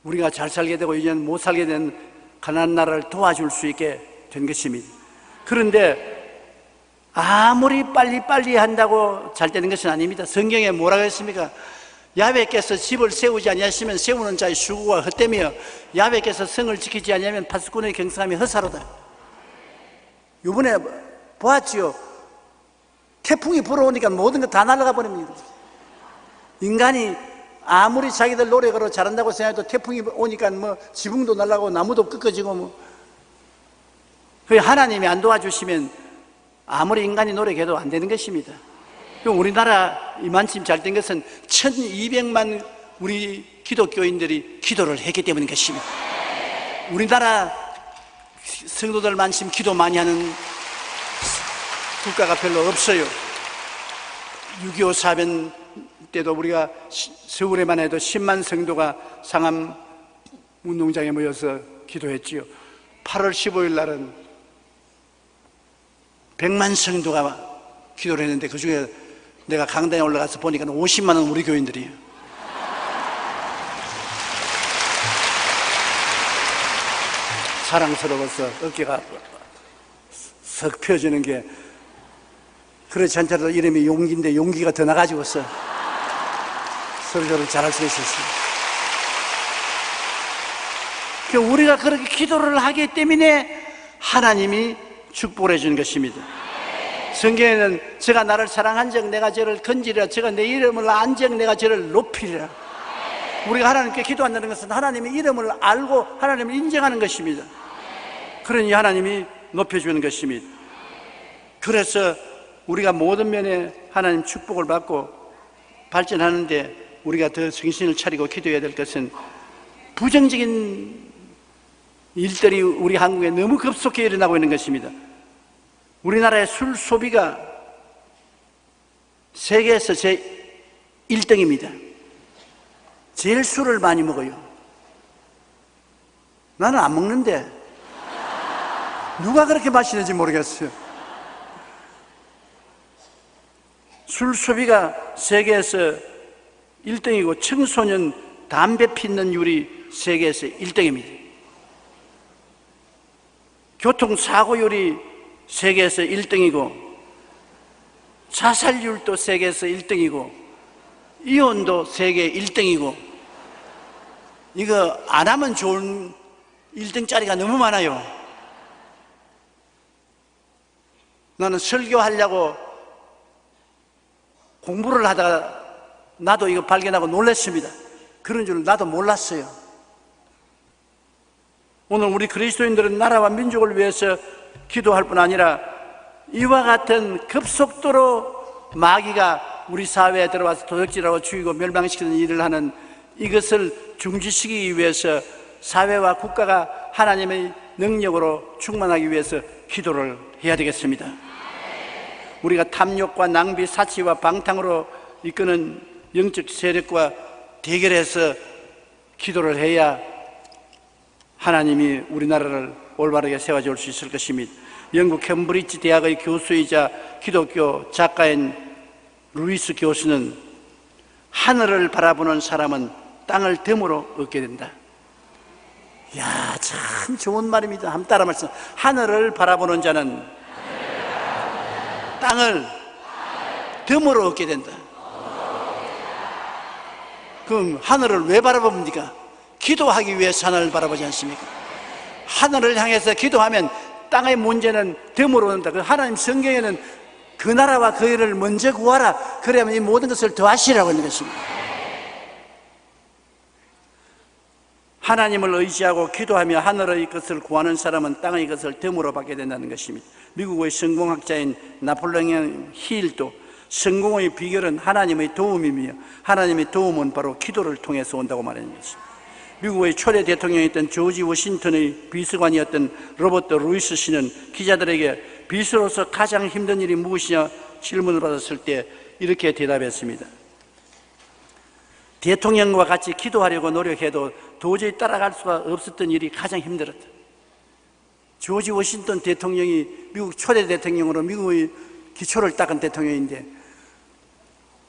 S2: 우리가 잘 살게 되고 이제는 못 살게 된 가난한 나라를 도와줄 수 있게 된 것입니다. 그런데 아무리 빨리빨리 한다고 잘 되는 것은 아닙니다. 성경에 뭐라고 했습니까? 야훼께서 집을 세우지 아니하시면 세우는 자의 수고가 헛되며 야훼께서 성을 지키지 아니하면 파수꾼의 경성함이 헛사로다. 이번에 보았지요. 태풍이 불어오니까 모든 거 다 날아가 버립니다. 인간이 아무리 자기들 노력으로 잘한다고 생각해도 태풍이 오니까 뭐 지붕도 날아가고 나무도 꺾어지고 뭐. 하나님이 안 도와주시면 아무리 인간이 노력해도 안 되는 것입니다. 우리나라 이만큼 잘 된 것은 1200만 우리 기독교인들이 기도를 했기 때문인 것입니다. 우리나라 성도들만큼 기도 많이 하는 국가가 별로 없어요. 6.25 사변 때도 우리가 서울에만 해도 10만 성도가 상암 운동장에 모여서 기도했지요. 8월 15일 날은 100만 성도가 기도를 했는데 그 중에 내가 강당에 올라가서 보니까 50만 원 우리 교인들이에요. 사랑스러워서 어깨가 석 펴지는 게, 그래 전체로 이름이 용기인데 용기가 더 나가지고서 서로서로 잘할 수 있었어요. 우리가 그렇게 기도를 하기 때문에 하나님이 축복을 해주는 것입니다. 성경에는 저가 나를 사랑한 적 내가 저를 건지리라, 저가 내 이름을 안 적 내가 저를 높이리라. 우리가 하나님께 기도한다는 것은 하나님의 이름을 알고 하나님을 인정하는 것입니다. 그러니 하나님이 높여주는 것입니다. 그래서 우리가 모든 면에 하나님 축복을 받고 발전하는데 우리가 더 정신을 차리고 기도해야 될 것은, 부정적인 일들이 우리 한국에 너무 급속히 일어나고 있는 것입니다. 우리나라의 술 소비가 세계에서 제 1등입니다. 제일 술을 많이 먹어요. 나는 안 먹는데 누가 그렇게 마시는지 모르겠어요. 술 소비가 세계에서 1등이고 청소년 담배 피는 율이 세계에서 1등입니다. 교통사고율이 세계에서 1등이고 자살률도 세계에서 1등이고 이혼도 세계 1등이고, 이거 안 하면 좋은 1등짜리가 너무 많아요. 나는 설교하려고 공부를 하다가 나도 이거 발견하고 놀랐습니다. 그런 줄 나도 몰랐어요. 오늘 우리 그리스도인들은 나라와 민족을 위해서 기도할 뿐 아니라 이와 같은 급속도로 마귀가 우리 사회에 들어와서 도적질하고 죽이고 멸망시키는 일을 하는 이것을 중지시키기 위해서 사회와 국가가 하나님의 능력으로 충만하기 위해서 기도를 해야 되겠습니다. 우리가 탐욕과 낭비, 사치와 방탕으로 이끄는 영적 세력과 대결해서 기도를 해야 하나님이 우리나라를 올바르게 세워줄 수 있을 것입니다. 영국 캠브리지 대학의 교수이자 기독교 작가인 루이스 교수는 하늘을 바라보는 사람은 땅을 덤으로 얻게 된다. 이야, 참 좋은 말입니다. 한번 따라 말씀. 하늘을 바라보는 자는 땅을 덤으로 얻게 된다. 그럼 하늘을 왜 바라봅니까? 기도하기 위해서 하늘을 바라보지 않습니까? 하늘을 향해서 기도하면 땅의 문제는 덤으로 온다. 하나님 성경에는 그 나라와 그 일을 먼저 구하라, 그러면 이 모든 것을 더하시라고 하는 것입니다. 하나님을 의지하고 기도하며 하늘의 것을 구하는 사람은 땅의 것을 덤으로 받게 된다는 것입니다. 미국의 성공학자인 나폴레옹 힐도 성공의 비결은 하나님의 도움이며 하나님의 도움은 바로 기도를 통해서 온다고 말하는 것입니다. 미국의 초대 대통령이었던 조지 워싱턴의 비서관이었던 로버트 루이스 씨는 기자들에게 비서로서 가장 힘든 일이 무엇이냐 질문을 받았을 때 이렇게 대답했습니다. 대통령과 같이 기도하려고 노력해도 도저히 따라갈 수가 없었던 일이 가장 힘들었다. 조지 워싱턴 대통령이 미국 초대 대통령으로 미국의 기초를 닦은 대통령인데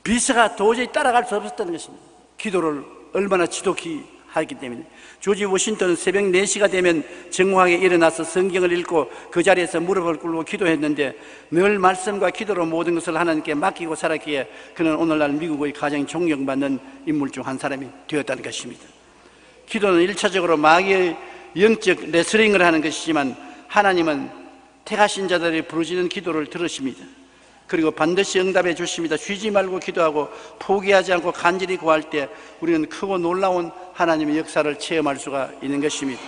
S2: 비서가 도저히 따라갈 수 없었다는 것입니다. 기도를 얼마나 지독히 하기 때문에. 조지 워싱턴은 새벽 4시가 되면 정황에 일어나서 성경을 읽고 그 자리에서 무릎을 꿇고 기도했는데 늘 말씀과 기도로 모든 것을 하나님께 맡기고 살았기에 그는 오늘날 미국의 가장 존경받는 인물 중 한 사람이 되었다는 것입니다. 기도는 1차적으로 마귀의 영적 레슬링을 하는 것이지만 하나님은 택하신 자들이 부르짖는 기도를 들으십니다. 그리고 반드시 응답해 주십니다. 쉬지 말고 기도하고 포기하지 않고 간절히 구할 때 우리는 크고 놀라운 하나님의 역사를 체험할 수가 있는 것입니다.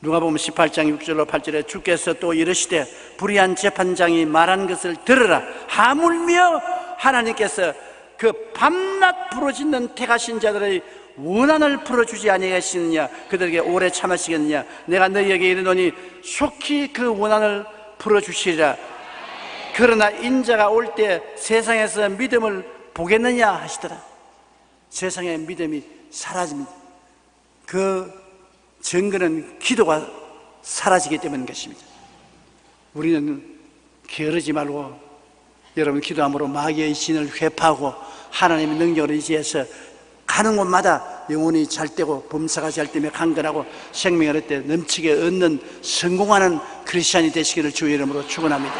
S2: 누가복음 18장 6절로 8절에 주께서 또 이르시되 불의한 재판장이 말한 것을 들으라. 하물며 하나님께서 그 밤낮 부르짖는 택하신 자들의 원한을 풀어주지 아니하시느냐, 그들에게 오래 참으시겠느냐. 내가 너희에게 이르노니 속히 그 원한을 풀어주시리라. 그러나 인자가 올 때 세상에서 믿음을 보겠느냐 하시더라. 세상의 믿음이 사라집니다. 그 증거는 기도가 사라지기 때문인 것입니다. 우리는 게으르지 말고 여러분 기도함으로 마귀의 신을 회파하고 하나님의 능력을 의지해서 가는 곳마다 영혼이 잘되고 범사가 잘되며 강건하고 생명을 얻되 넘치게 얻는 성공하는 크리스찬이 되시기를 주의 이름으로 축원합니다.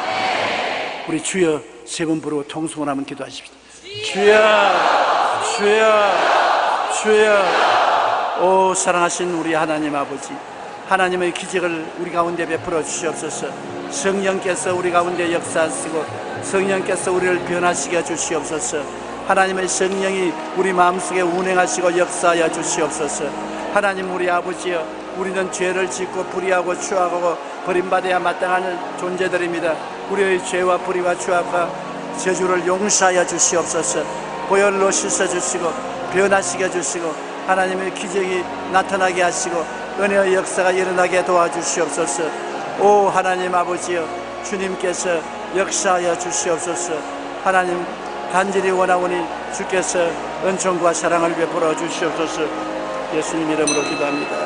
S2: 우리 주여 세 번 부르고 통성을 한번 기도하십시다. 주여, 주여, 주여. 오 사랑하신 우리 하나님 아버지, 하나님의 기적을 우리 가운데 베풀어 주시옵소서. 성령께서 우리 가운데 역사하시고 성령께서 우리를 변화시켜 주시옵소서. 하나님의 성령이 우리 마음속에 운행하시고 역사하여 주시옵소서. 하나님 우리 아버지여, 우리는 죄를 짓고 불의하고 추악하고 버림받아야 마땅한 존재들입니다. 우리의 죄와 불의와 추악과 저주를 용서하여 주시옵소서. 보혈로 씻어주시고 변화시켜 주시고 하나님의 기적이 나타나게 하시고 은혜의 역사가 일어나게 도와주시옵소서. 오 하나님 아버지여, 주님께서 역사하여 주시옵소서. 하나님 간절히 원하오니 주께서 은총과 사랑을 베풀어 주시옵소서. 예수님 이름으로 기도합니다.